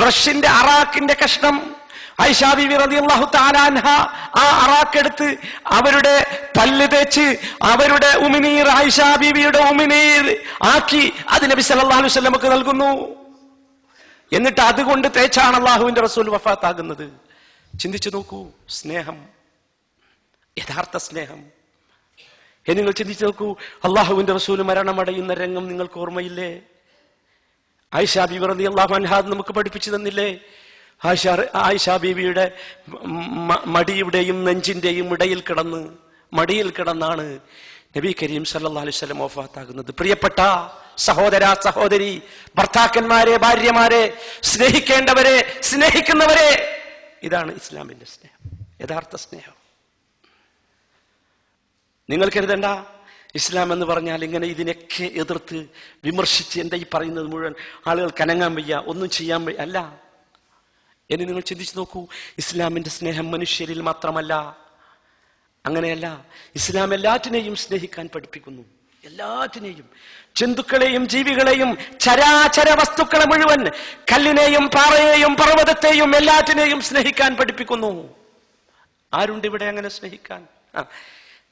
ബ്രഷിന്റെ അറാക്കിന്റെ കഷ്ണം ആയിഷ ബീവി റളിയല്ലാഹു തആല അൻഹ ആ അറാക്കെടുത്ത് അവരുടെ പല്ല് തേച്ച് അവരുടെ ഉമിനീർ, ആയിഷ ബീവിയുടെ ഉമിനീർ ആക്കി അത് നബി സല്ലല്ലാഹു അലൈഹി വസല്ലമക്ക് നൽകുന്നു. എന്നിട്ട് അതുകൊണ്ട് തേച്ചാണ് അള്ളാഹുവിന്റെ റസൂൽ വഫാത്താകുന്നത്. ചിന്തിച്ചു നോക്കൂ, സ്നേഹം, യഥാർത്ഥ സ്നേഹം. നിങ്ങൾ ചിന്തിച്ചു നോക്കൂ, അള്ളാഹുവിന്റെ റസൂൽ മരണമടയുന്ന രംഗം നിങ്ങൾക്ക് ഓർമ്മയില്ലേ? ആയിഷ ബീവി റളിയല്ലാഹു അൻഹ നമുക്ക് പഠിപ്പിച്ചു തന്നില്ലേ? ആയിഷ ബീവിയുടെ മടിയുടെയും നെഞ്ചിന്റെയും മടിയിൽ കിടന്നാണ് നബി കരീം സല്ലല്ലാഹു അലൈഹി വസല്ലം വഫാത്താകുന്നത്. പ്രിയപ്പെട്ട സഹോദര സഹോദരി, ഭർത്താക്കന്മാരെ, ഭാര്യമാരെ, സ്നേഹിക്കേണ്ടവരെ, സ്നേഹിക്കുന്നവരെ, ഇതാണ് ഇസ്ലാമിന്റെ സ്നേഹം, യഥാർത്ഥ സ്നേഹം. നിങ്ങൾ കരുതണ്ട ഇസ്ലാം എന്ന് പറഞ്ഞാൽ ഇങ്ങനെ ഇതിനൊക്കെ എതിർത്ത് വിമർശിച്ച് എന്താ ഈ പറയുന്നത് മുഴുവൻ ആളുകൾ കനങ്ങാൻ വയ്യ, ഒന്നും ചെയ്യാൻ വയ്യ, അല്ല. ഇനി നിങ്ങൾ ചിന്തിച്ചു നോക്കൂ, ഇസ്ലാമിന്റെ സ്നേഹം മനുഷ്യരിൽ മാത്രമല്ല, അങ്ങനെയല്ല. ഇസ്ലാം എല്ലാറ്റിനെയും സ്നേഹിക്കാൻ പഠിപ്പിക്കുന്നു, എല്ലാറ്റിനെയും, ജന്തുക്കളെയും ജീവികളെയും ചരാചര വസ്തുക്കളെ മുഴുവൻ, കല്ലിനെയും പാറയെയും പർവ്വതത്തെയും എല്ലാറ്റിനെയും സ്നേഹിക്കാൻ പഠിപ്പിക്കുന്നു. ആരുണ്ട് ഇവിടെ അങ്ങനെ സ്നേഹിക്കാൻ?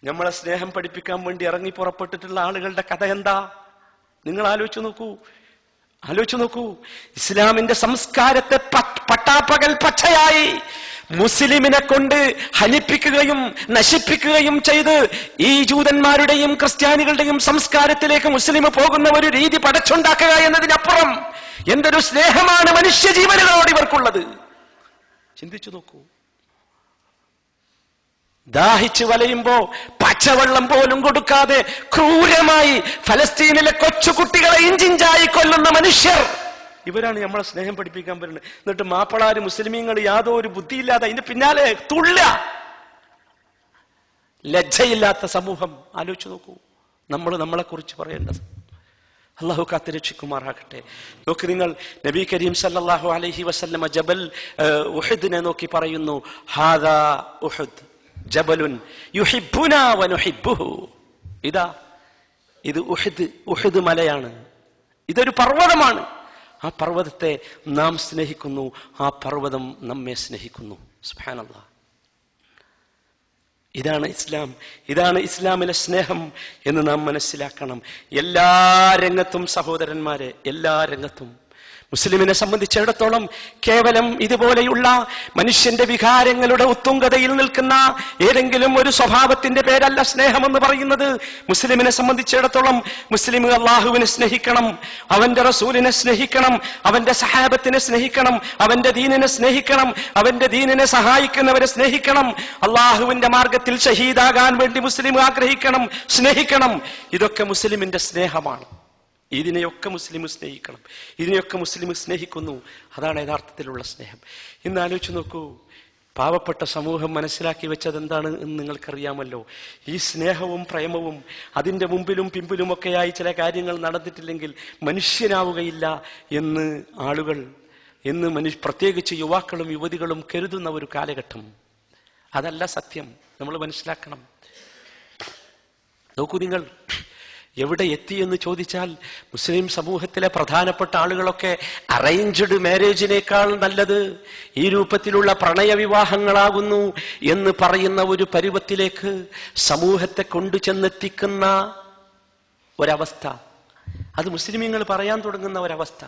നമ്മളെ സ്നേഹം പഠിപ്പിക്കാൻ വേണ്ടി ഇറങ്ങി പുറപ്പെട്ടിട്ടുള്ള ആളുകളുടെ കഥ എന്താ? നിങ്ങൾ ആലോചിച്ചു നോക്കൂ. ഇസ്ലാമിന്റെ സംസ്കാരത്തെ പട്ടാപ്പകൽ പച്ചയായി മുസ്ലിമിനെ കൊണ്ട് ഹനിപ്പിക്കുകയും നശിപ്പിക്കുകയും ചെയ്ത് ഈ ജൂതന്മാരുടെയും ക്രിസ്ത്യാനികളുടെയും സംസ്കാരത്തിലേക്ക് മുസ്ലിം പോകുന്ന ഒരു രീതി പടച്ചുണ്ടാക്കുക എന്നതിനപ്പുറം എന്തൊരു സ്നേഹമാണ് മനുഷ്യജീവനുകളോട് ഇവർക്കുള്ളത്. ചിന്തിച്ചു നോക്കൂ. ദാഹിച്ച് വലയുമ്പോ പച്ചവെള്ളം പോലും കൊടുക്കാതെ ക്രൂരമായി ഫലസ്തീനിലെ കൊച്ചുകുട്ടികളെ ഇഞ്ചിഞ്ചായി കൊല്ലുന്ന മനുഷ്യർ, ഇവരാണ് നമ്മളെ സ്നേഹം പഠിപ്പിക്കാൻ പറ്റുന്നത്. എന്നിട്ട് മാപ്പിളാര് മുസ്ലിമീങ്ങൾ യാതൊരു ബുദ്ധിയില്ലാതെ അതിന്റെ പിന്നാലെ തുള്ള, ലജ്ജയില്ലാത്ത സമൂഹം. ആലോചിച്ചു നോക്കൂ, നമ്മളെ കുറിച്ച് പറയേണ്ടത്. അള്ളാഹു കാത്തുരക്ഷിക്കുമാറാകട്ടെ. നോക്ക് നിങ്ങൾ, നബി കരീം സല്ലല്ലാഹു അലൈഹി വസല്ലമ ജബൽ ഉഹദിനെ നോക്കി പറയുന്നു, ഹാദാ ഉഹദ് ജബലുൻ യുഹിബ്ബുനാ വനുഹിബ്ബുഹു. ഇത് ഉഹദ് മലയാണ്, ഇതൊരു പർവ്വതമാണ്. ആ പർവ്വതത്തെ നാം സ്നേഹിക്കുന്നു, ആ പർവ്വതം നമ്മെ സ്നേഹിക്കുന്നു. സുബ്ഹാനല്ലാഹ്. ഇതാണ് ഇസ്ലാം, ഇതാണ് ഇസ്ലാമിലെ സ്നേഹം എന്ന് നാം മനസ്സിലാക്കണം. എല്ലാ രംഗത്തും സഹോദരന്മാരെ, എല്ലാ രംഗത്തും മുസ്ലിമിനെ സംബന്ധിച്ചിടത്തോളം കേവലം ഇതുപോലെയുള്ള മനുഷ്യന്റെ വികാരങ്ങളുടെ ഉത്തുംഗതയിൽ നിൽക്കുന്ന ഏതെങ്കിലും ഒരു സ്വഭാവത്തിന്റെ പേരല്ല സ്നേഹമെന്ന് പറയുന്നത്. മുസ്ലിമിനെ സംബന്ധിച്ചിടത്തോളം മുസ്ലിം അള്ളാഹുവിനെ സ്നേഹിക്കണം, അവന്റെ റസൂലിനെ സ്നേഹിക്കണം, അവന്റെ സഹാബത്തിനെ സ്നേഹിക്കണം, അവന്റെ ദീനിനെ സ്നേഹിക്കണം, അവന്റെ ദീനിനെ സഹായിക്കുന്നവരെ സ്നേഹിക്കണം, അള്ളാഹുവിന്റെ മാർഗത്തിൽ ഷഹീദാകാൻ വേണ്ടി മുസ്ലിം ആഗ്രഹിക്കണം, സ്നേഹിക്കണം. ഇതൊക്കെ മുസ്ലിമിന്റെ സ്നേഹമാണ്. ഇതിനെയൊക്കെ മുസ്ലിം സ്നേഹിക്കണം, ഇതിനെയൊക്കെ മുസ്ലിം സ്നേഹിക്കുന്നു. അതാണ് യഥാർത്ഥത്തിലുള്ള സ്നേഹം. ഇന്ന് ആലോചിച്ച് നോക്കൂ, പാവപ്പെട്ട സമൂഹം മനസ്സിലാക്കി വെച്ചത് എന്താണ് എന്ന് നിങ്ങൾക്കറിയാമല്ലോ. ഈ സ്നേഹവും പ്രേമവും അതിന്റെ മുമ്പിലും പിമ്പിലുമൊക്കെയായി ചില കാര്യങ്ങൾ നടന്നിട്ടില്ലെങ്കിൽ മനുഷ്യനാവുകയില്ല എന്ന് ആളുകൾ, പ്രത്യേകിച്ച് യുവാക്കളും യുവതികളും കരുതുന്ന ഒരു കാലഘട്ടം. അതല്ല സത്യം, നമ്മൾ മനസ്സിലാക്കണം. നോക്കൂ, നിങ്ങൾ എവിടെ എത്തി എന്ന് ചോദിച്ചാൽ മുസ്ലിം സമൂഹത്തിലെ പ്രധാനപ്പെട്ട ആളുകളൊക്കെ അറേഞ്ച്ഡ് മാരേജിനേക്കാൾ നല്ലത് ഈ രൂപത്തിലുള്ള പ്രണയവിവാഹങ്ങളാകുന്നു എന്ന് പറയുന്ന ഒരു പരുവത്തിലേക്ക് സമൂഹത്തെ കൊണ്ടുചെന്നെത്തിക്കുന്ന ഒരവസ്ഥ, അത് മുസ്ലിമീങ്ങൾ പറയാൻ തുടങ്ങുന്ന ഒരവസ്ഥ.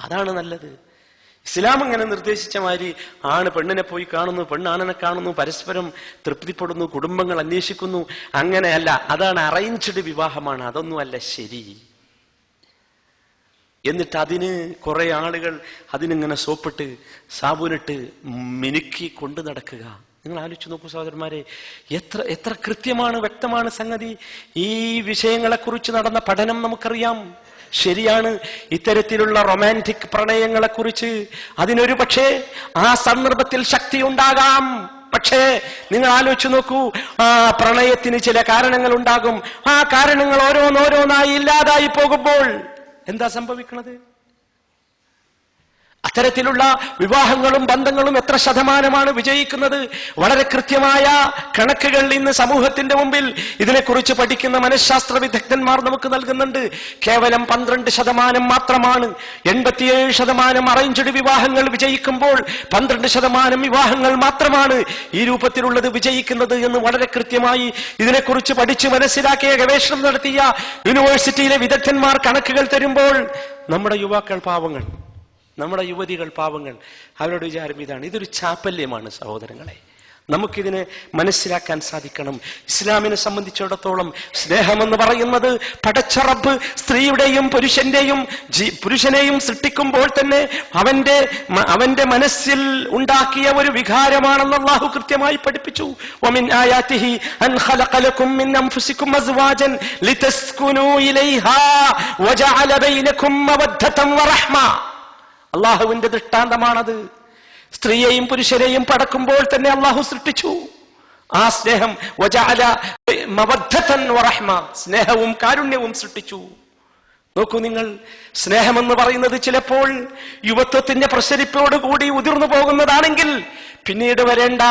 അതാണ് നല്ലത്. ഇസ്ലാം ഇങ്ങനെ നിർദ്ദേശിച്ച മാതിരി ആണ് പെണ്ണിനെ പോയി കാണുന്നു, പെണ്ണാണിനെ കാണുന്നു, പരസ്പരം തൃപ്തിപ്പെടുന്നു, കുടുംബങ്ങൾ അന്വേഷിക്കുന്നു, അങ്ങനെയല്ല. അതാണ് അറേഞ്ച്ഡ് വിവാഹമാണ്. അതൊന്നും അല്ല ശരി. എന്നിട്ട് അതിന് കുറെ ആളുകൾ അതിനിങ്ങനെ സോപ്പിട്ട് സാബൂനിട്ട് മിനുക്കി കൊണ്ടു നടക്കുക. നിങ്ങൾ ആലോചിച്ച് നോക്കൂ സഹോദരന്മാരെ, എത്ര കൃത്യമാണ്, വ്യക്തമാണ് സംഗതി. ഈ വിഷയങ്ങളെക്കുറിച്ച് നടന്ന പഠനം നമുക്കറിയാം. ശരിയാണ്, ഇത്തരത്തിലുള്ള റൊമാൻറ്റിക് പ്രണയങ്ങളെക്കുറിച്ച് അതിനൊരു പക്ഷേ ആ സന്ദർഭത്തിൽ ശക്തി ഉണ്ടാകാം. പക്ഷേ നിങ്ങൾ ആലോചിച്ചു നോക്കൂ, ആ പ്രണയത്തിന് ചില കാരണങ്ങൾ ഉണ്ടാകും. ആ കാരണങ്ങൾ ഓരോന്നോരോന്നായി ഇല്ലാതായി പോകുമ്പോൾ എന്താ സംഭവിക്കുന്നത്? അത്തരത്തിലുള്ള വിവാഹങ്ങളും ബന്ധങ്ങളും എത്ര ശതമാനമാണ് വിജയിക്കുന്നത്? വളരെ കൃത്യമായ കണക്കുകൾ ഇന്ന് സമൂഹത്തിന്റെ മുമ്പിൽ ഇതിനെക്കുറിച്ച് പഠിക്കുന്ന മനഃശാസ്ത്ര വിദഗ്ധന്മാർ നമുക്ക് നൽകുന്നുണ്ട്. കേവലം 12% മാത്രമാണ്. 87% അറേഞ്ച്ഡ് വിവാഹങ്ങൾ വിജയിക്കുമ്പോൾ 12% വിവാഹങ്ങൾ മാത്രമാണ് ഈ രൂപത്തിലുള്ളത് വിജയിക്കുന്നത് എന്ന് വളരെ കൃത്യമായി ഇതിനെക്കുറിച്ച് പഠിച്ച് മനസ്സിലാക്കിയ, ഗവേഷണം നടത്തിയ യൂണിവേഴ്സിറ്റിയിലെ വിദഗ്ധന്മാർ കണക്കുകൾ തരുമ്പോൾ നമ്മുടെ യുവാക്കൾ പാവങ്ങൾ, നമ്മുടെ യുവതികൾ പാവങ്ങൾ. അവരുടെ വിചാരം ഇതാണ്, ഇതൊരു ചാപ്പല്യമാണ് സഹോദരങ്ങളെ. നമുക്കിതിനെ മനസ്സിലാക്കാൻ സാധിക്കണം. ഇസ്ലാമിനെ സംബന്ധിച്ചിടത്തോളം സ്നേഹമെന്ന് പറയുന്നത് പടച്ച റബ്ബ് സ്ത്രീയുടെയും പുരുഷനെയും സൃഷ്ടിക്കുമ്പോൾ തന്നെ അവന്റെ മനസ്സിൽ ഉണ്ടാക്കിയ ഒരു വികാരമാണെന്ന് അല്ലാഹു കൃത്യമായി പഠിപ്പിച്ചു. വമിൻ ആയാതിഹി അൻ ഖലഖ ലക്കും മിൻ അൻഫുസികും അസ്വാജൻ ലിതസ്കുനൂ ഇലൈഹാ വജഅല ബൈനകും മവദ്ദതൻ വറഹ്മ. അല്ലാഹുവിന്റെ ദൃഷ്ടാന്തമാണത്. സ്ത്രീയെയും പുരുഷനെയും പടക്കുമ്പോൾ തന്നെ അല്ലാഹു സൃഷ്ടിച്ചു ആ സ്നേഹം. വജഅല മവദ്ദതൻ വറഹ്മ, സ്നേഹവും കാരുണ്യവും സൃഷ്ടിച്ചു. നോക്കൂ നിങ്ങൾ, സ്നേഹമെന്ന് പറയുന്നത് ചിലപ്പോൾ യുവത്വത്തിന്റെ പ്രസരിപ്പോടുകൂടി ഉതിർന്നു പോകുന്നതാണെങ്കിൽ പിന്നീട് വരേണ്ട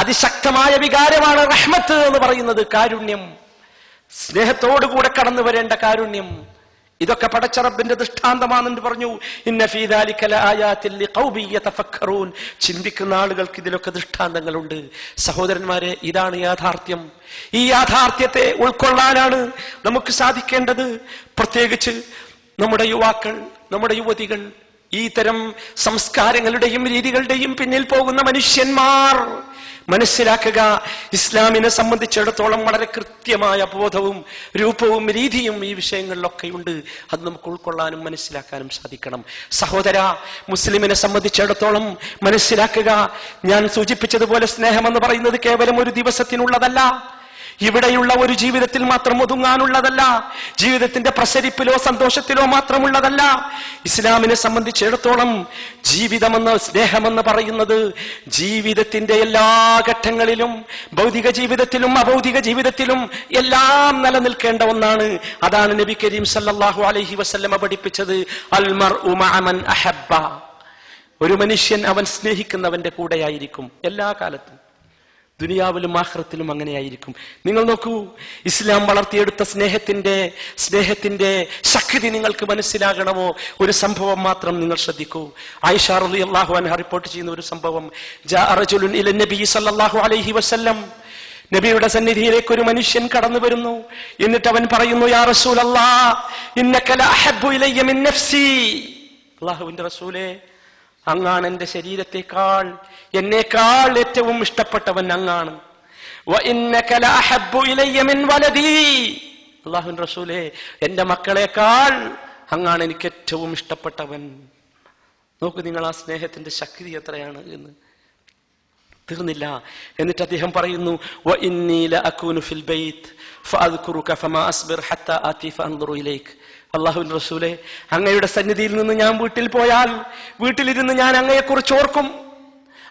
അതിശക്തമായ വികാരമാണ് റഹ്മത്ത് എന്ന് പറയുന്നത്, കാരുണ്യം. സ്നേഹത്തോടുകൂടെ കടന്നു വരേണ്ട കാരുണ്യം. ഇതൊക്കെ പടച്ച റബ്ബിന്റെ ദൃഷ്ടാന്തമാണെന്ന് പറഞ്ഞു. ഇന്ന ഫീ ദാലിക ലആയാതിൻ ലിഖൗമി യതഫക്കറൂൻ. ചിന്തിക്കുന്ന ആളുകൾക്ക് ഇതിലൊക്കെ ദൃഷ്ടാന്തങ്ങളുണ്ട്. സഹോദരന്മാരെ, ഇതാണ് യാഥാർത്ഥ്യം. ഈ യാഥാർത്ഥ്യത്തെ ഉൾക്കൊള്ളാനാണ് നമുക്ക് സാധിക്കേണ്ടത്. പ്രത്യേകിച്ച് നമ്മുടെ യുവാക്കൾ, നമ്മുടെ യുവതികൾ, ഈ തരം സംസ്കാരങ്ങളുടെയും രീതികളുടെയും പിന്നിൽ പോകുന്ന മനുഷ്യന്മാർ മനസ്സിലാക്കുക, ഇസ്ലാമിനെ സംബന്ധിച്ചിടത്തോളം വളരെ കൃത്യമായ ബോധവും രൂപവും രീതിയും ഈ വിഷയങ്ങളിലൊക്കെയുണ്ട്. അത് നമുക്ക് ഉൾക്കൊള്ളാനും മനസ്സിലാക്കാനും സാധിക്കണം. സഹോദര, മുസ്ലിമിനെ സംബന്ധിച്ചിടത്തോളം മനസ്സിലാക്കുക, ഞാൻ സൂചിപ്പിച്ചതുപോലെ സ്നേഹമെന്ന് പറയുന്നത് കേവലം ഒരു ദിവസത്തിനുള്ളതല്ല, ഇവിടെയുള്ള ഒരു ജീവിതത്തിൽ മാത്രം ഒതുങ്ങാനുള്ളതല്ല, ജീവിതത്തിന്റെ പ്രസരിപ്പിലോ സന്തോഷത്തിലോ മാത്രമുള്ളതല്ല. ഇസ്ലാമിനെ സംബന്ധിച്ചിടത്തോളം ജീവിതമെന്ന്, സ്നേഹമെന്ന് പറയുന്നത് ജീവിതത്തിന്റെ എല്ലാ ഘട്ടങ്ങളിലും, ഭൗതിക ജീവിതത്തിലും അഭൗതിക ജീവിതത്തിലും എല്ലാം നിലനിൽക്കേണ്ട ഒന്നാണ്. അതാണ് നബി കരീം സല്ലല്ലാഹു അലൈഹി വസല്ലമ പഠിപ്പിച്ചത്. അൽ മർഉ മഅ മൻ അഹബ്ബ. ഒരു മനുഷ്യൻ അവൻ സ്നേഹിക്കുന്നവന്റെ കൂടെയായിരിക്കും എല്ലാ കാലത്തും. ദുനിയാവിലും ആഖിറത്തിലും അങ്ങനെയായിരിക്കും. നിങ്ങൾ നോക്കൂ, ഇസ്ലാം വളർത്തിയെടുത്ത സ്നേഹത്തിന്റെ ശക്തി നിങ്ങൾക്ക് മനസ്സിലാകണമോ? ഒരു സംഭവം മാത്രം നിങ്ങൾ ശ്രദ്ധിക്കൂ. ആയിഷ റളിയല്ലാഹു അൻഹ റിപ്പോർട്ട് ചെയ്യുന്ന ഒരു സംഭവം. ജാഅ റജുലുൻ ഇല നബി സല്ലല്ലാഹു അലൈഹി വസല്ലം. നബിയുടെ സന്നിധിയിലേക്ക് ഒരു മനുഷ്യൻ കടന്നു വരുന്നു. എന്നിട്ട് അവൻ പറയുന്നു, യാ റസൂലല്ലാഹ്, ഇന്നക ലഅഹബ്ബു ഇലയ്യ മിൻ നഫ്സി. അള്ളാഹുവിന്റെ റസൂലേ, അങ്ങാണ് എന്റെ ശരീരത്തെക്കാൾ എന്നേക്കാൾ ഏറ്റവും ഇഷ്ടപ്പെട്ടവൻ അങ്ങാണ്. അള്ളാഹുവിന്റെ റസൂലേ, എന്റെ മക്കളെക്കാൾ അങ്ങാണ് എനിക്ക് ഏറ്റവും ഇഷ്ടപ്പെട്ടവൻ. നോക്കൂ നിങ്ങൾ ആ സ്നേഹത്തിന്റെ ശക്തി എത്രയാണ് എന്ന്. തീർന്നില്ല. എന്നിട്ട് അദ്ദേഹം പറയുന്നു, അള്ളാഹുവിന്റെ റസൂലേ, അങ്ങയുടെ സന്നിധിയിൽ നിന്ന് ഞാൻ വീട്ടിൽ പോയാൽ വീട്ടിലിരുന്ന് ഞാൻ അങ്ങയെക്കുറിച്ച് ഓർക്കും.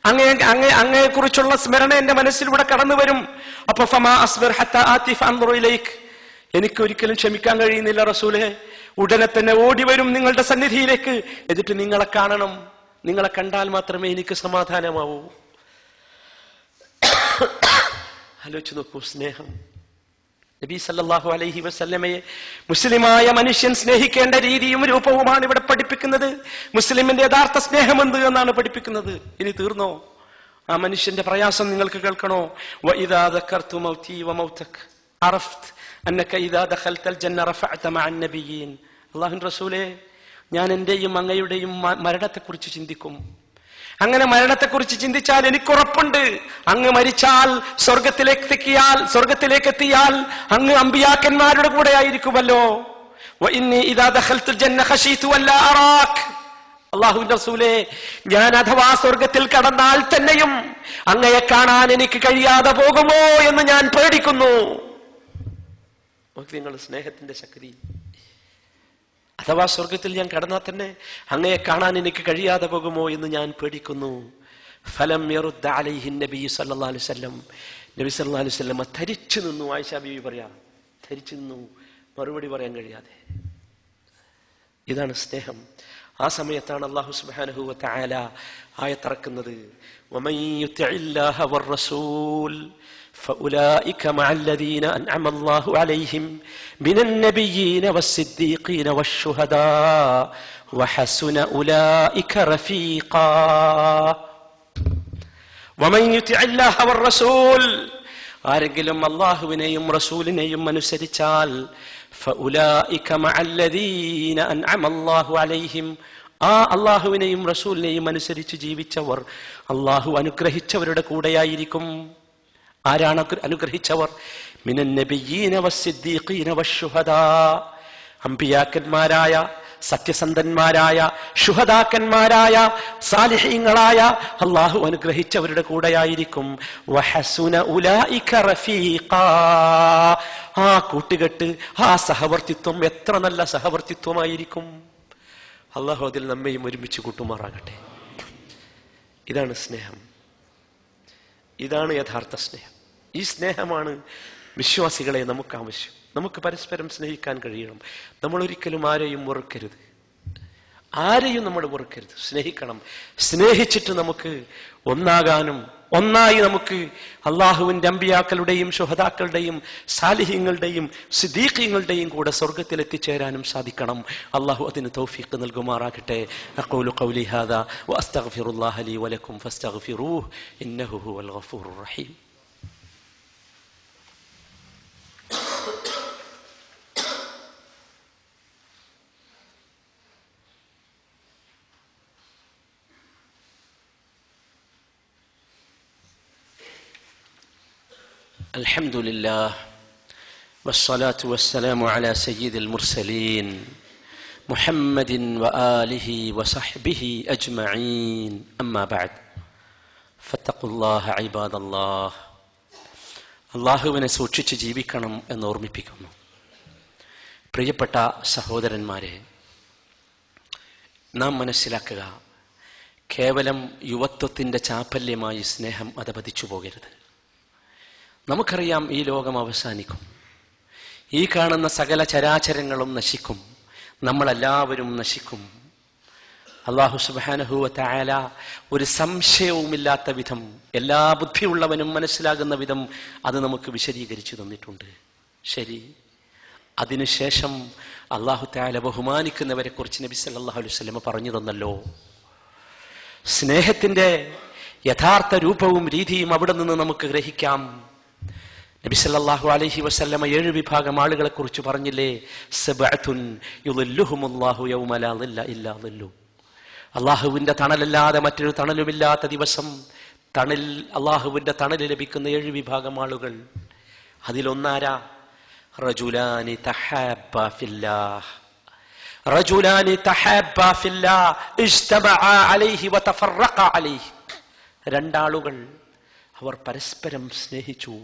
അങ്ങയെക്കുറിച്ചുള്ള സ്മരണ എന്റെ മനസ്സിലൂടെ കടന്നു വരും. അപ്പൊ എനിക്ക് ഒരിക്കലും ക്ഷമിക്കാൻ കഴിയുന്നില്ല റസൂലേ. ഉടനെ തന്നെ ഓടി വരും നിങ്ങളുടെ സന്നിധിയിലേക്ക്. എന്നിട്ട് നിങ്ങളെ കാണണം. നിങ്ങളെ കണ്ടാൽ മാത്രമേ എനിക്ക് സമാധാനമാവൂ. ആലോചിച്ച് നോക്കൂ സ്നേഹം. നബി സല്ലല്ലാഹു അലൈഹി വസല്ലമയെ മുസ്ലിമായ മനുഷ്യൻ സ്നേഹിക്കേണ്ട രീതിയും രൂപവുമാണ് ഇവിടെ പഠിപ്പിക്കുന്നത്. മുസ്ലിമിന്റെ യഥാർത്ഥ സ്നേഹം എന്ത് എന്നാണ് പഠിപ്പിക്കുന്നത്. ഇനി തീർന്നോ? ആ മനുഷ്യന്റെ പ്രയാസം നിങ്ങൾക്ക് കേൾക്കണോ? വഇദാ ദക്കർതു മൗതി വമൗതക അറഫ്ത് അന്നക ഇദാ ദഖൽതൽ ജന്ന റഫഅത മഅൻ നബിയ്യീൻ. അല്ലാഹുവിന്റെ റസൂലേ, ഞാൻ എന്റെയും അങ്ങയുടെയും മരണത്തെക്കുറിച്ച് ചിന്തിക്കും. അങ്ങനെ മരണത്തെക്കുറിച്ച് ചിന്തിച്ചാൽ എനിക്കുറപ്പുണ്ട്, അങ്ങ് മരിച്ചാൽ സ്വർഗത്തിലേക്ക് എത്തിയാൽ അങ്ങ് അമ്പിയാക്കന്മാരുടെ കൂടെ ആയിരിക്കുമല്ലോ. അല്ലാഹുവിന്റെ റസൂലേ, ഞാൻ അഥവാ സ്വർഗത്തിൽ കടന്നാൽ തന്നെയും അങ്ങയെ കാണാൻ എനിക്ക് കഴിയാതെ പോകുമോ എന്ന് ഞാൻ പേടിക്കുന്നു. നിങ്ങൾ സ്നേഹത്തിന്റെ ശക്തി. അഥവാ സ്വർഗത്തിൽ ഞാൻ കടന്നാൽ തന്നെ അങ്ങയെ കാണാൻ എനിക്ക് കഴിയാതെ പോകുമോ എന്ന് ഞാൻ പേടിക്കുന്നു. ഫലം യറുദ്ദ അലൈഹി നബി സല്ലല്ലാഹു അലൈഹി വസല്ലം. നബി സല്ലല്ലാഹു അലൈഹി വസല്ലം ധരിച്ചു നിന്നു. ആയിഷ ബീവി പറയാ, ധരിച്ചു നിന്നു, മറുപടി പറയാൻ കഴിയാതെ. ഇതാണ് സ്നേഹം. ആ സമയത്താണ് അല്ലാഹു സുബ്ഹാനഹു വ തആല ആയത്തിറക്കുന്നത്. വമൻ യുതിഇല്ലാഹ വറസൂൽ فأولئك مع الذين أنعم الله عليهم من النبيين والصديقين والشهداء وحسن أولئك رفيقا. ومن يطع الله والرسول, ആരെങ്കിലും അല്ലാഹുവിനെയും റസൂലിനെയും അനുസരിച്ചാൽ فأولئك مع الذين أنعم الله عليهم, ആ അല്ലാഹുവിനെയും റസൂലിനെയും അനുസരിച്ച് ജീവിച്ചവർ അല്ലാഹു അനുഗ്രഹിച്ചവരുടെ കൂടെയായിരിക്കും. ആരാണ് അനുഗ്രഹിച്ചവർ? മിനൻ നബിയ്യീന വസ്സിദ്ദീഖീന വശുഹദാ, അമ്പിയാക്കന്മാരായ, സത്യസന്ധന്മാരായ, ശുഹദാക്കന്മാരായ, സാലിഹീങ്ങളായ അല്ലാഹു അനുഗ്രഹിച്ചവരുടെ കൂടെയായിരിക്കും. വഹസുന ഉലൈക റഫീഖാ, ആ കൂട്ടുകെട്ട്, ആ സഹവർത്തിത്വം എത്ര നല്ല സഹവർത്തിത്വമായിരിക്കും. അല്ലാഹു അതിൽ നമ്മയും ഒരുമിച്ച് കൂട്ടുമാറാകട്ടെ. ഇതാണ് സ്നേഹം. ഇതാണ് യഥാർത്ഥ സ്നേഹം. ഈ സ്നേഹമാണ് വിശ്വാസികളെ നമുക്ക് ആവശ്യം. നമുക്ക് പരസ്പരം സ്നേഹിക്കാൻ കഴിയണം. നമ്മൾ ഒരിക്കലും ആരെയും വെറുക്കരുത്. ആരെയും നമ്മൾ വെറുക്കരുത്. സ്നേഹിക്കണം. സ്നേഹിച്ചിട്ട് നമുക്ക് ഒന്നാകാനും ഒന്നായി നമുക്ക് അള്ളാഹുവിന്റെ അമ്പിയാക്കളുടെയും ശുഹദാക്കളുടെയും സാലിഹീങ്ങളുടെയും സിദ്ദീഖീങ്ങളുടെയും കൂടെ സ്വർഗത്തിൽ എത്തിച്ചേരാനും സാധിക്കണം. അള്ളാഹു അതിന് തൗഫീഖ് നൽകുമാറാകട്ടെ. അഖൂലു ഖൗലി ഹാദാ വഅസ്തഗ്ഫിറുല്ലാഹ ലീ വലക്കും ഫസ്തഗ്ഫിറൂഹു ഇന്നഹു ഹുവൽ ഗഫൂറുർ റഹീം. الحمد لله والصلاة والسلام على سيد المرسلين محمد وآله وصحبه أجمعين أما بعد فاتقوا الله عباد الله. അള്ളാഹുവിനെ സൂക്ഷിച്ച് ജീവിക്കണം എന്ന് ഓർമ്മിപ്പിക്കുന്നു. പ്രിയപ്പെട്ട സഹോദരന്മാരെ, നാം മനസ്സിലാക്കുക, കേവലം യുവത്വത്തിന്റെ ചാപ്പല്യമായി സ്നേഹം അധപതിച്ചു പോകരുത്. നമുക്കറിയാം ഈ ലോകം അവസാനിക്കും. ഈ കാണുന്ന സകല ചരാചരങ്ങളും നശിക്കും. നമ്മളെല്ലാവരും നശിക്കും. അല്ലാഹു സുബ്ഹാനഹു വ തആല ഒരു സംശയവുമില്ലാത്ത വിധം, എല്ലാ ബുദ്ധിയുള്ളവനും മനസ്സിലാകുന്ന വിധം അത് നമുക്ക് വിശദീകരിച്ചു തന്നിട്ടുണ്ട്. ശരി, അതിനുശേഷം അല്ലാഹു തആല ബഹുമാനിക്കുന്നവരെ കുറിച്ച് നബി സല്ലല്ലാഹു അലൈഹി വസല്ലം പറഞ്ഞു തന്നല്ലോ. സ്നേഹത്തിന്റെ യഥാർത്ഥ രൂപവും രീതിയും അവിടെ നിന്ന് നമുക്ക് ഗ്രഹിക്കാം. നബി സല്ലല്ലാഹു അലൈഹി വസല്ലമ 7 വിഭാഗം ആളുകളെ കുറിച്ച് പറഞ്ഞില്ലേ? സബഅത്തുൻ യുളില്ലുഹുമുല്ലാഹു യൗമ ലാ ളില്ല ഇല്ലാ ളില്ലു. അള്ളാഹുവിന്റെ തണലല്ലാതെ മറ്റൊരു തണലുമില്ലാത്ത ദിവസം അള്ളാഹുവിന്റെ തണൽ ലഭിക്കുന്ന 7 വിഭാഗം ആളുകൾ. അതിലൊന്നാരാ? റജുലാനി തഹബ്ബ ഫില്ലാഹ്, റജുലാനി തഹബ്ബ ഫില്ലാഹ് ഇജ്തമഅ അലൈഹി വതഫറഖ അലൈഹി. 2 ആളുകൾ അവർ പരസ്പരം സ്നേഹിച്ചു.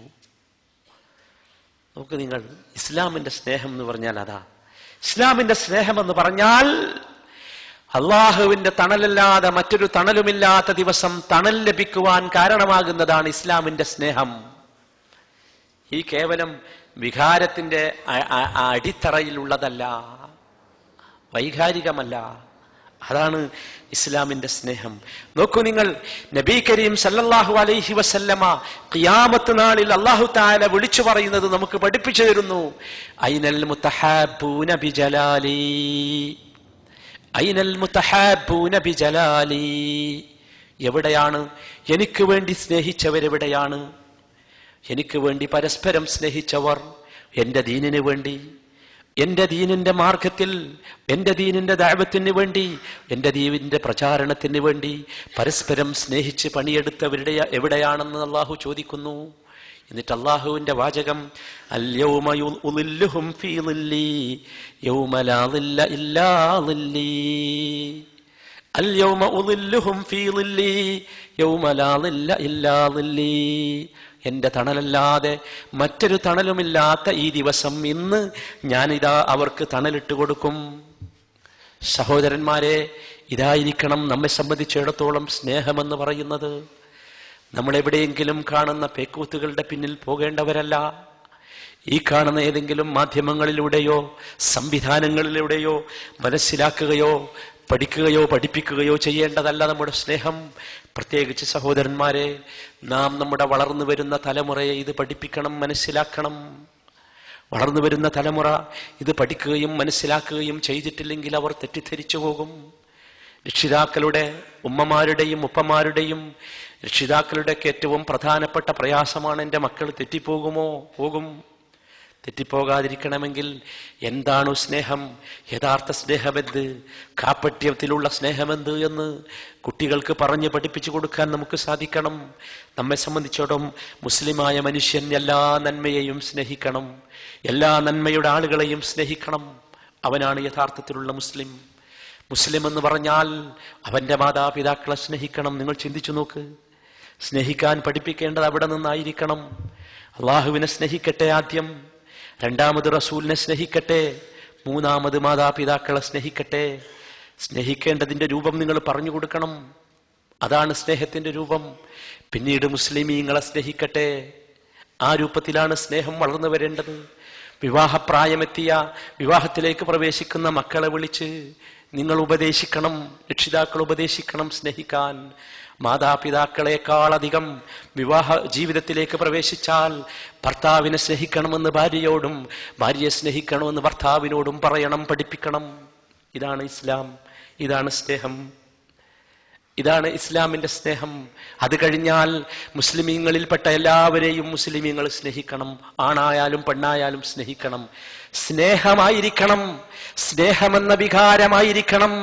നോക്ക് നിങ്ങൾ, ഇസ്ലാമിന്റെ സ്നേഹം എന്ന് പറഞ്ഞാൽ അതാ. ഇസ്ലാമിന്റെ സ്നേഹം എന്ന് പറഞ്ഞാൽ അള്ളാഹുവിന്റെ തണലല്ലാതെ മറ്റൊരു തണലുമില്ലാത്ത ദിവസം തണൽ ലഭിക്കുവാൻ കാരണമാകുന്നതാണ് ഇസ്ലാമിന്റെ സ്നേഹം. ഈ കേവലം വികാരത്തിന്റെ അടിത്തറയിലുള്ളതല്ല, വൈകാരികമല്ല. അതാണ് ഇസ്ലാമിന്റെ സ്നേഹം. നോക്കൂ നിങ്ങൾ, നബി കരീം സല്ലല്ലാഹു അലൈഹി വസല്ലമ ഖിയാമത്ത് നാളിൽ അല്ലാഹു തആല വിളിച്ചു പറയുന്നത് നമുക്ക് പഠിപ്പിച്ചു തരുന്നു. ഐനൽ മുതഹാബ്ബൂന ബിജലാലി, ഐനൽ മുതഹാബ്ബൂന ബിജലാലി. എവിടെയാണ് എനിക്ക് വേണ്ടി സ്നേഹിച്ചവരെവിടെയാണ്? എനിക്ക് വേണ്ടി പരസ്പരം സ്നേഹിച്ചവർ, എന്റെ ദീനിന് വേണ്ടി, എന്റെ ദീനിന്റെ മാർഗത്തിൽ, എന്റെ ദീനിന്റെ ദഅവത്തിന് വേണ്ടി, എന്റെ ദീനിന്റെ പ്രചാരണത്തിന് വേണ്ടി പരസ്പരം സ്നേഹിച്ച് പണിയെടുത്തവരുടെ എവിടെയാണെന്ന് അള്ളാഹു ചോദിക്കുന്നു. എന്നിട്ട് അള്ളാഹുവിന്റെ വാചകം, അൽയൗമ ഉളില്ലുഹും ഫീ ളില്ലി യൗമ ലാ ളില്ല ഇല്ലാ ളില്ലി, അൽയൗമ ഉളില്ലുഹും ഫീ ളില്ലി യൗമ ലാ ളില്ല ഇല്ലാ ളില്ലി. എന്റെ തണലല്ലാതെ മറ്റൊരു തണലുമില്ലാത്ത ഈ ദിവസം ഇന്ന് ഞാനിതാ അവർക്ക് തണലിട്ട് കൊടുക്കും. സഹോദരന്മാരെ, ഇതായിരിക്കണം നമ്മെ സംബന്ധിച്ചിടത്തോളം സ്നേഹമെന്ന് പറയുന്നത്. നമ്മൾ എവിടെയെങ്കിലും കാണുന്ന പേക്കൂത്തുകളുടെ പിന്നിൽ പോകേണ്ടവരല്ല. ഈ കാണുന്ന ഏതെങ്കിലും മാധ്യമങ്ങളിലൂടെയോ സംവിധാനങ്ങളിലൂടെയോ മനസ്സിലാക്കുകയോ പഠിക്കുകയോ പഠിപ്പിക്കുകയോ ചെയ്യേണ്ടതല്ല നമ്മുടെ സ്നേഹം. പ്രത്യേകിച്ച് സഹോദരന്മാരെ, നാം നമ്മുടെ വളർന്നു വരുന്ന തലമുറയെ ഇത് പഠിപ്പിക്കണം, മനസ്സിലാക്കണം. വളർന്നു വരുന്ന തലമുറ ഇത് പഠിക്കുകയും മനസ്സിലാക്കുകയും ചെയ്തിട്ടില്ലെങ്കിൽ അവർ തെറ്റിദ്ധരിച്ചു പോകും. രക്ഷിതാക്കളുടെ, ഉമ്മമാരുടെയും ഉപ്പമാരുടെയും രക്ഷിതാക്കളുടെയൊക്കെ ഏറ്റവും പ്രധാനപ്പെട്ട പ്രയാസമാണ്, എൻ്റെ മക്കൾ തെറ്റിപ്പോകുമോ? പോകും. തെറ്റിപ്പോകാതിരിക്കണമെങ്കിൽ എന്താണു സ്നേഹം, യഥാർത്ഥ സ്നേഹമെന്ത്, കാപ്പട്യത്തിലുള്ള സ്നേഹമെന്ത് എന്ന് കുട്ടികൾക്ക് പറഞ്ഞ് പഠിപ്പിച്ചു കൊടുക്കാൻ നമുക്ക് സാധിക്കണം. നമ്മെ സംബന്ധിച്ചിടത്തോളം മുസ്ലിമായ മനുഷ്യൻ എല്ലാ നന്മയെയും സ്നേഹിക്കണം, എല്ലാ നന്മയുടെ ആളുകളെയും സ്നേഹിക്കണം. അവനാണ് യഥാർത്ഥത്തിലുള്ള മുസ്ലിം. മുസ്ലിം എന്ന് പറഞ്ഞാൽ അവന്റെ മാതാപിതാക്കളെ സ്നേഹിക്കണം. നിങ്ങൾ ചിന്തിച്ചു നോക്ക്, സ്നേഹിക്കാൻ പഠിപ്പിക്കേണ്ടത് അവിടെ നിന്നായിരിക്കണം. അള്ളാഹുവിനെ സ്നേഹിക്കട്ടെ ആദ്യം, രണ്ടാമത് റസൂലിനെ സ്നേഹിക്കട്ടെ, മൂന്നാമത് മാതാപിതാക്കളെ സ്നേഹിക്കട്ടെ. സ്നേഹിക്കേണ്ടതിന്റെ രൂപം നിങ്ങൾ പറഞ്ഞു കൊടുക്കണം. അതാണ് സ്നേഹത്തിന്റെ രൂപം. പിന്നീട് മുസ്ലിമീങ്ങളെ സ്നേഹിക്കട്ടെ. ആ രൂപത്തിലാണ് സ്നേഹം വളർന്നു വരേണ്ടത്. വിവാഹപ്രായമെത്തിയ, വിവാഹത്തിലേക്ക് പ്രവേശിക്കുന്ന മക്കളെ വിളിച്ച് നിങ്ങൾ ഉപദേശിക്കണം, രക്ഷിതാക്കൾ ഉപദേശിക്കണം സ്നേഹിക്കാൻ. മാതാപിതാക്കളെക്കാളധികം വിവാഹ ജീവിതത്തിലേക്ക് പ്രവേശിച്ചാൽ ഭർത്താവിനെ സ്നേഹിക്കണമെന്ന് ഭാര്യയോടും, ഭാര്യയെ സ്നേഹിക്കണമെന്ന് ഭർത്താവിനോടും പറയണം, പഠിപ്പിക്കണം. ഇതാണ് ഇസ്ലാം, ഇതാണ് സ്നേഹം, ഇതാണ് ഇസ്ലാമിന്റെ സ്നേഹം. അത് കഴിഞ്ഞാൽ മുസ്ലിമീങ്ങളിൽപ്പെട്ട എല്ലാവരെയും മുസ്ലിമീങ്ങൾ സ്നേഹിക്കണം. ആണായാലും പെണ്ണായാലും സ്നേഹിക്കണം. സ്നേഹമായിരിക്കണം, സ്നേഹമെന്ന വികാരമായിരിക്കണം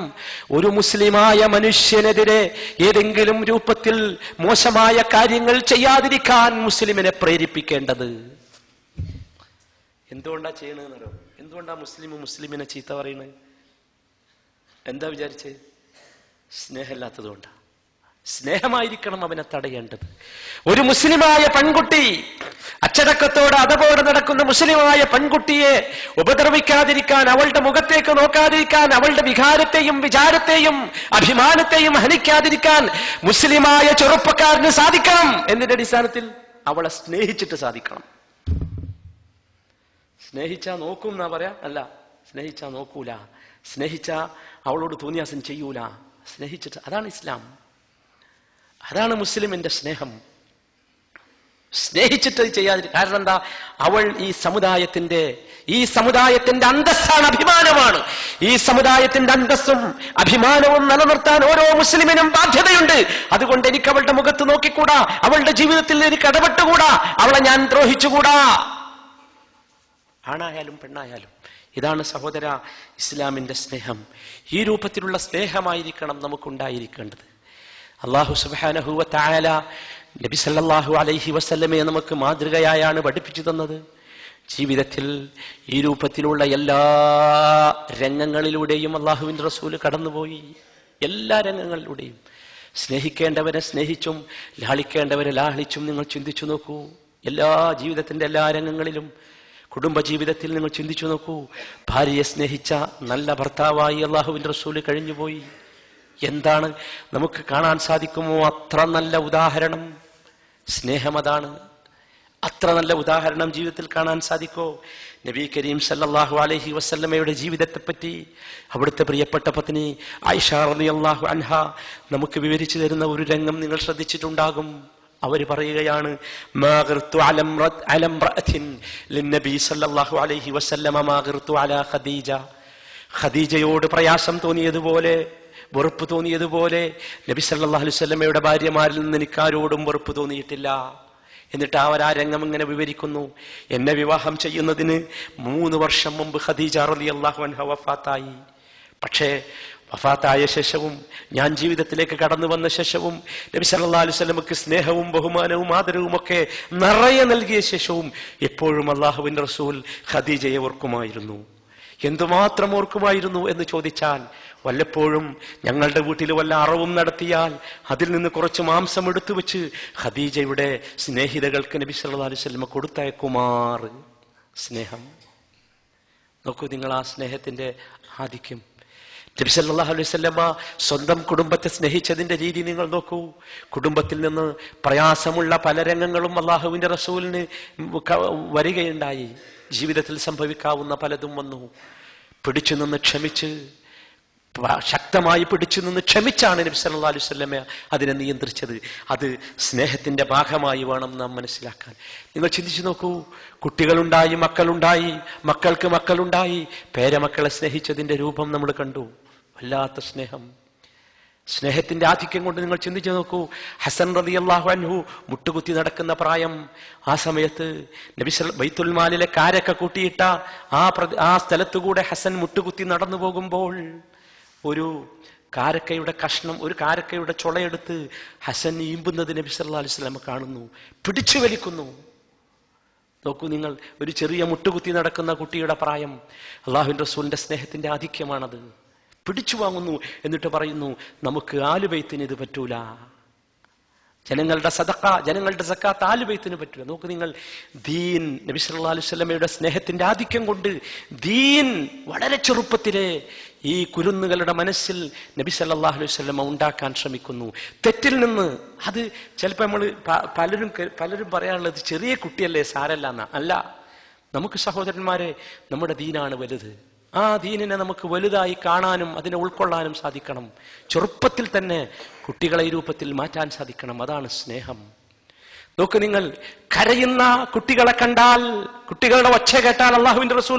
ഒരു മുസ്ലിമായ മനുഷ്യനെതിരെ ഏതെങ്കിലും രൂപത്തിൽ മോശമായ കാര്യങ്ങൾ ചെയ്യാതിരിക്കാൻ മുസ്ലിമിനെ പ്രേരിപ്പിക്കേണ്ടത്. എന്തുകൊണ്ടാ ചെയ്യണെന്നോ? എന്തുകൊണ്ടാ മുസ്ലിമിനെ ചീത്ത പറയുന്നത്? എന്താ വിചാരിച്ചേ? സ്നേഹമില്ലാത്തതുകൊണ്ടാ. സ്നേഹമായിരിക്കണം അവനെ തടയേണ്ടത്. ഒരു മുസ്ലിമായ പെൺകുട്ടി, അച്ചടക്കത്തോടെ അതപോടെ നടക്കുന്ന മുസ്ലിമായ പെൺകുട്ടിയെ ഉപദ്രവിക്കാതിരിക്കാൻ, അവളുടെ മുഖത്തേക്ക് നോക്കാതിരിക്കാൻ, അവളുടെ വികാരത്തെയും വിചാരത്തെയും അഭിമാനത്തെയും ഹനിക്കാതിരിക്കാൻ മുസ്ലിമായ ചെറുപ്പക്കാരന് സാധിക്കണം. എന്നതിന്റെ അടിസ്ഥാനത്തിൽ അവളെ സ്നേഹിച്ചിട്ട് സാധിക്കണം. സ്നേഹിച്ചാ നോക്കും എന്നാ പറയാ? അല്ല, സ്നേഹിച്ചാ നോക്കൂല, സ്നേഹിച്ചാ അവളോട് തോന്നിയാസം ചെയ്യൂല, സ്നേഹിച്ചിട്ട്. അതാണ് ഇസ്ലാം, അതാണ് മുസ്ലിമിന്റെ സ്നേഹം. സ്നേഹിച്ചിട്ട് ചെയ്യാതിരിക്കും. കാരണം എന്താ? അവൾ ഈ സമുദായത്തിന്റെ അന്തസ്സാണ്, അഭിമാനമാണ്. ഈ സമുദായത്തിന്റെ അന്തസ്സും അഭിമാനവും നിലനിർത്താൻ ഓരോ മുസ്ലിമിനും ബാധ്യതയുണ്ട്. അതുകൊണ്ട് എനിക്ക് അവളുടെ മുഖത്ത് നോക്കിക്കൂടാ, അവളുടെ ജീവിതത്തിൽ എനിക്ക് ഇടപെട്ടുകൂടാ, അവളെ ഞാൻ ദ്രോഹിച്ചുകൂടാ. ആണായാലും പെണ്ണായാലും ഇതാണ് സഹോദര ഇസ്ലാമിന്റെ സ്നേഹം. ഈ രൂപത്തിലുള്ള സ്നേഹമായിരിക്കണം നമുക്കുണ്ടായിരിക്കേണ്ടത്. അല്ലാഹു സുബ്ഹാനഹു വ തആല നബി സല്ലല്ലാഹു അലൈഹി വസല്ലമയെ നമുക്ക് മാതൃകയായാണ് പഠിപ്പിച്ചു തന്നത്. ജീവിതത്തിൽ ഈ രൂപത്തിലുള്ള എല്ലാ രംഗങ്ങളിലൂടെയും അല്ലാഹുവിന്റെ റസൂൽ കടന്നുപോയി. എല്ലാ രംഗങ്ങളിലൂടെയും സ്നേഹിക്കേണ്ടവരെ സ്നേഹിച്ചും ലാളിക്കേണ്ടവരെ ലാളിച്ചും നിങ്ങൾ ചിന്തിച്ചു നോക്കൂ. ജീവിതത്തിന്റെ എല്ലാ രംഗങ്ങളിലും, കുടുംബജീവിതത്തിൽ നിങ്ങൾ ചിന്തിച്ചു നോക്കൂ. ഭാര്യയെ സ്നേഹിച്ച നല്ല ഭർത്താവായി അല്ലാഹുവിന്റെ റസൂൽ കഴിഞ്ഞുപോയി. എന്താണ് നമുക്ക് കാണാൻ സാധിക്കുമോ അത്ര നല്ല ഉദാഹരണം? സ്നേഹം അതാണ്. അത്ര നല്ല ഉദാഹരണം ജീവിതത്തിൽ കാണാൻ സാധിക്കോ? നബി കരീം സല്ലല്ലാഹു അലൈഹി വസല്ലമയുടെ ജീവിതത്തെപ്പറ്റി അവിടുത്തെ പ്രിയപ്പെട്ട പത്നി ആയിഷ റളിയല്ലാഹു അൻഹ നമുക്ക് വിവരിച്ചു തരുന്ന ഒരു രംഗം നിങ്ങൾ ശ്രദ്ധിച്ചിട്ടുണ്ടാകും. അവർ പറയുകയാണ്, ഖദീജയോട് പ്രയാസം തോന്നിയതുപോലെ, വെറുപ്പ് തോന്നിയതുപോലെ നബി സല്ലല്ലാഹു അലൈഹി വസല്ലമയുടെ ഭാര്യമാരിൽ നിന്ന് എനിക്കാരോടും വെറുപ്പ് തോന്നിയിട്ടില്ല. എന്നിട്ട് അവർ ആ രംഗം ഇങ്ങനെ വിവരിക്കുന്നു. എന്നെ വിവാഹം ചെയ്യുന്നതിന് 3 വർഷം മുമ്പ് ഖദീജ റളിയല്ലാഹു അൻഹ വഫാത്തായി. പക്ഷേ വഫാത്തായ ശേഷവും, ഞാൻ ജീവിതത്തിലേക്ക് കടന്നു വന്ന ശേഷവും, നബി സല്ലല്ലാഹു അലൈഹി വസല്ലമക്ക് സ്നേഹവും ബഹുമാനവും ആദരവും ഒക്കെ നിറയെ നൽകിയ ശേഷവും എപ്പോഴും അല്ലാഹുവിന്റെ റസൂൽ ഖദീജയെ ഓർക്കുമായിരുന്നു. എന്തുമാത്രം ഓർക്കുമായിരുന്നു എന്ന് ചോദിച്ചാൽ, വല്ലപ്പോഴും ഞങ്ങളുടെ വീട്ടിൽ വല്ല അറവും നടത്തിയാൽ അതിൽ നിന്ന് കുറച്ച് മാംസം എടുത്തു വെച്ച് ഖദീജയുടെ സ്നേഹിതകൾക്ക് നബി സല്ലല്ലാഹു അലൈഹി വസല്ലം കൊടുത്തയക്കുമാർ. സ്നേഹം നോക്കൂ നിങ്ങൾ, ആ സ്നേഹത്തിന്റെ ആധിക്യം. നബി സല്ലല്ലാഹു അലൈഹി വസല്ലം സ്വന്തം കുടുംബത്തെ സ്നേഹിച്ചതിന്റെ രീതി നിങ്ങൾ നോക്കൂ. കുടുംബത്തിൽ നിന്ന് പ്രയാസമുള്ള പല രംഗങ്ങളും അല്ലാഹുവിന്റെ റസൂലിന് വരികയുണ്ടായി. ജീവിതത്തിൽ സംഭവിക്കാവുന്ന പലതും വന്നു. പിടിച്ചു നിന്ന് ക്ഷമിച്ച്, ശക്തമായി പിടിച്ചു നിന്ന് ക്ഷമിച്ചാണ് നബി സല്ലല്ലാഹു അലൈഹി വസല്ലം അതിനെ നിയന്ത്രിച്ചത്. അത് സ്നേഹത്തിന്റെ ഭാഗമായി വേണം നാം മനസ്സിലാക്കാൻ. നിങ്ങൾ ചിന്തിച്ചു നോക്കൂ, കുട്ടികളുണ്ടായി, മക്കളുണ്ടായി, മക്കൾക്ക് മക്കളുണ്ടായി, പേരമക്കളെ സ്നേഹിച്ചതിന്റെ രൂപം നമ്മൾ കണ്ടു. വല്ലാത്ത സ്നേഹം. സ്നേഹത്തിന്റെ ആധിക്യം കൊണ്ട് നിങ്ങൾ ചിന്തിച്ചു നോക്കൂ. ഹസൻ റളിയല്ലാഹു അൻഹു മുട്ടുകുത്തി നടക്കുന്ന പ്രായം. ആ സമയത്ത് നബി ബൈത്തുൽ മാലിലെ കാരൊക്കെ കൂട്ടിയിട്ട ആ സ്ഥലത്തുകൂടെ ഹസൻ മുട്ടുകുത്തി നടന്നു പോകുമ്പോൾ ഒരു കാരക്കയുടെ കഷ്ണം, ഒരു കാരക്കയുടെ ചുളയെടുത്ത് ഹസൻ ഈമ്പുന്നത് നബി സല്ലല്ലാഹു അലൈഹി വസല്ലം കാണുന്നു, പിടിച്ചു വലിക്കുന്നു. നോക്കൂ നിങ്ങൾ, ഒരു ചെറിയ മുട്ടുകുത്തി നടക്കുന്ന കുട്ടിയുടെ പ്രായം. അല്ലാഹുവിന്റെ റസൂലിന്റെ സ്നേഹത്തിന്റെ ആധിക്യമാണത്. പിടിച്ചു വാങ്ങുന്നു. എന്നിട്ട് പറയുന്നു, നമുക്ക് ആലുബൈത്തിന് ഇത് പറ്റൂല, ജനങ്ങളുടെ സദഖ, ജനങ്ങളുടെ സക്കാത്ത് ആലുബൈത്തിന് പറ്റൂല. നോക്ക് നിങ്ങൾ, ദീൻ, നബി സല്ലല്ലാഹു അലൈഹി വസല്ലമയുടെ സ്നേഹത്തിന്റെ ആധിക്യം കൊണ്ട് ദീൻ വളരെ ചെറുപ്പത്തിലെ ഈ കുരുന്നുകളുടെ മനസ്സിൽ നബി സല്ലല്ലാഹു അലൈഹി വസല്ലമ ഉണ്ടാക്കാൻ ശ്രമിക്കുന്നു. തെറ്റിൽ നിന്ന്, അത് ചിലപ്പോൾ നമ്മൾ പലരും പറയാനുള്ളത് ചെറിയ കുട്ടിയല്ലേ സാരല്ല എന്നാ. അല്ല, നമുക്ക് സഹോദരന്മാരെ നമ്മുടെ ദീനാണ് വലുത്. ആ ദീനിനെ നമുക്ക് വലുതായി കാണാനും അതിനെ ഉൾക്കൊള്ളാനും സാധിക്കണം. ചെറുപ്പത്തിൽ തന്നെ കുട്ടികളെ ഈ രൂപത്തിൽ മാറ്റാൻ സാധിക്കണം. അതാണ് സ്നേഹം. നോക്ക് നിങ്ങൾ, കരയുന്ന കുട്ടികളെ കണ്ടാൽ, കുട്ടികളുടെ ഒച്ച കേട്ടാൽ അല്ലാഹുവിന്റെ റസൂൽ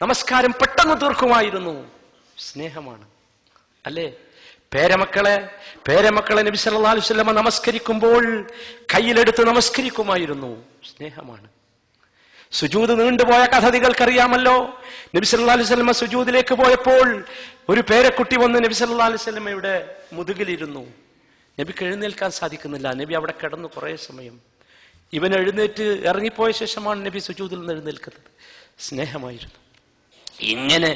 നമസ്കാരം പെട്ടെന്ന് തീർക്കുമായിരുന്നു. സ്നേഹമാണ് അല്ലേ? പേരമക്കളെ നബി സല്ലല്ലാഹു അലൈഹി വസല്ലം നമസ്കരിക്കുമ്പോൾ കയ്യിലെടുത്ത് നമസ്കരിക്കുമായിരുന്നു. സ്നേഹമാണ്. സുജൂദ് നീണ്ടുപോയ കഥ നിങ്ങൾക്കറിയാമല്ലോ. നബി സല്ലല്ലാഹു അലൈഹി വസല്ലം സുജൂദിലേക്ക് പോയപ്പോൾ ഒരു പേരക്കുട്ടി വന്ന് നബി സല്ലല്ലാഹു അലൈഹി വസല്ലമയുടെ മുതുകിലിരുന്നു. നബിക്ക് എഴുന്നേൽക്കാൻ സാധിക്കുന്നില്ല. നബി അവിടെ കിടന്നു കുറേ സമയം. ഇവൻ എഴുന്നേറ്റ് ഇറങ്ങിപ്പോയ ശേഷമാണ് നബി സുജൂദിൽ നിന്ന് എഴുന്നേൽക്കുന്നത്. സ്നേഹമായിരുന്നു. ഇങ്ങനെ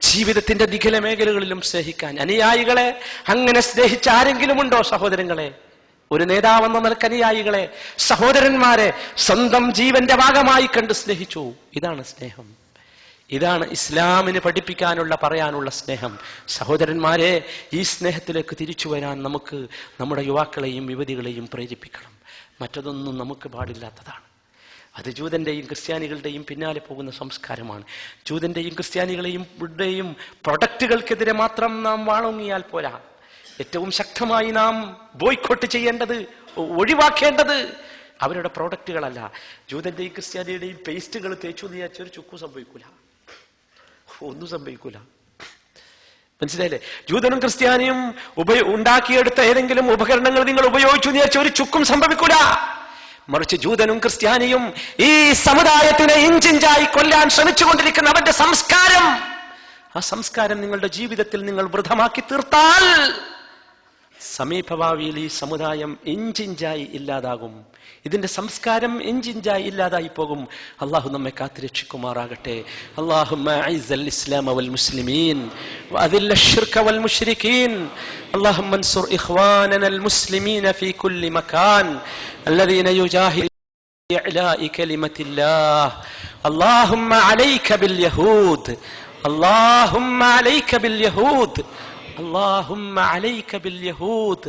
ജീവിതത്തിന്റെ നിഖില മേഖലകളിലും സ്നേഹിക്കാൻ, അനുയായികളെ അങ്ങനെ സ്നേഹിച്ച ആരെങ്കിലും ഉണ്ടോ സഹോദരങ്ങളെ? ഒരു നേതാവെന്ന നിലക്ക് അനുയായികളെ, സഹോദരന്മാരെ സ്വന്തം ജീവന്റെ ഭാഗമായി കണ്ട് സ്നേഹിച്ചു. ഇതാണ് സ്നേഹം. ഇതാണ് ഇസ്ലാമിന് പഠിപ്പിക്കാനുള്ള, പറയാനുള്ള സ്നേഹം. സഹോദരന്മാരെ, ഈ സ്നേഹത്തിലേക്ക് തിരിച്ചു വരാൻ നമുക്ക് നമ്മുടെ യുവാക്കളെയും യുവതികളെയും പ്രേരിപ്പിക്കണം. മറ്റതൊന്നും നമുക്ക് പാടില്ലാത്തതാണ്. അത് ജൂതന്റെയും ക്രിസ്ത്യാനികളുടെയും പിന്നാലെ പോകുന്ന സംസ്കാരമാണ്. ജൂതന്റെയും ക്രിസ്ത്യാനികളെയും പ്രൊഡക്റ്റുകൾക്കെതിരെ മാത്രം നാം വാണങ്ങിയാൽ പോരാ. ഏറ്റവും ശക്തമായി നാം ബോയ്ക്കോട്ട് ചെയ്യേണ്ടത്, ഒഴിവാക്കേണ്ടത് അവരുടെ പ്രോഡക്റ്റുകളല്ല. ജൂതന്റെയും ക്രിസ്ത്യാനിയുടെയും പേസ്റ്റുകൾ തേച്ചു വിചാരിച്ച ഒരു ചുക്കും സംഭവിക്കൂല, ഒന്നും സംഭവിക്കൂല. മനസ്സിലായില്ലേ? ജൂതനും ഉണ്ടാക്കിയെടുത്ത ഏതെങ്കിലും ഉപകരണങ്ങൾ നിങ്ങൾ ഉപയോഗിച്ചു വിചാരിച്ച ഒരു ചുക്കും സംഭവിക്കൂല. മറിച്ച് ജൂതനും ക്രിസ്ത്യാനിയും ഈ സമുദായത്തിനെ ഇഞ്ചിഞ്ചായി കൊല്ലാൻ ശ്രമിച്ചുകൊണ്ടിരിക്കുന്ന അവന്റെ സംസ്കാരം, ആ സംസ്കാരം നിങ്ങളുടെ ജീവിതത്തിൽ നിങ്ങൾ വൃഥമാക്കി തീർത്താൽ സമീപഭാവിയിൽ ഈ സമുദായം ഇഞ്ചിഞ്ചായി ഇല്ലാതാകും. ഇതിന്റെ സംസ്കാരം ഇഞ്ചിഞ്ചായി ഇല്ലാതായി പോകും. അള്ളാഹു നമ്മെ കാത്തുരക്ഷിക്കുമാറാകട്ടെ. അല്ലാഹുമ്മ അഇസ്സൽ ഇസ്ലാമ വൽ മുസ്ലിമീൻ വഅദില്ല അശ്ശിർക വൽ മുശ്രികീൻ. അല്ലാഹുമ്മ അൻസുർ ഇഖ്വാനനൽ മുസ്ലിമീന ഫീ കുല്ലി മകാൻ അല്ലദീന യുജാഹിദൂന ഇഅ്ലാഇ കലിമത്തില്ലാഹ്. അല്ലാഹുമ്മ അലൈക ബിൽ യഹൂദ്. اللهم عليك باليهود. اللهم عليك باليهود.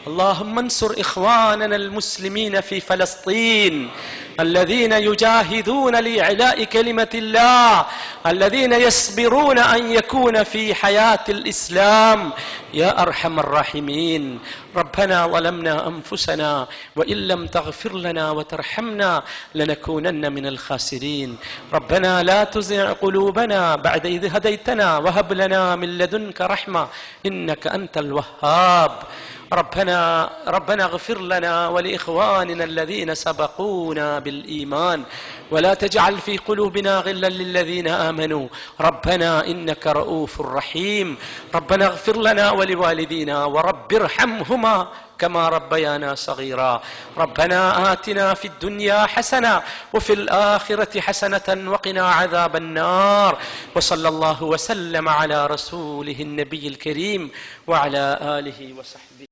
اللهم انصر إخواننا المسلمين في فلسطين الذين يجاهدون لإعلاء كلمة الله، الذين يصبرون أن يكون في حياة الإسلام يا أرحم الراحمين. ربنا ظلمنا أنفسنا وإن لم تغفر لنا وترحمنا لنكونن من الخاسرين. ربنا لا تزغ قلوبنا بعد إذ هديتنا وهب لنا من لدنك رحمة إنك أنت الوهاب. ربنا اغفر لنا ولإخواننا الذين سبقونا بالإيمان ولا تجعل في قلوبنا غلا للذين آمنوا ربنا إنك رؤوف رحيم. ربنا اغفر لنا ولوالدينا ورب ارحمهما كما ربيانا صغيرا. ربنا آتنا في الدنيا حسنة وفي الآخرة حسنة وقنا عذاب النار. وصلى الله وسلم على رسوله النبي الكريم وعلى آله وصحبه.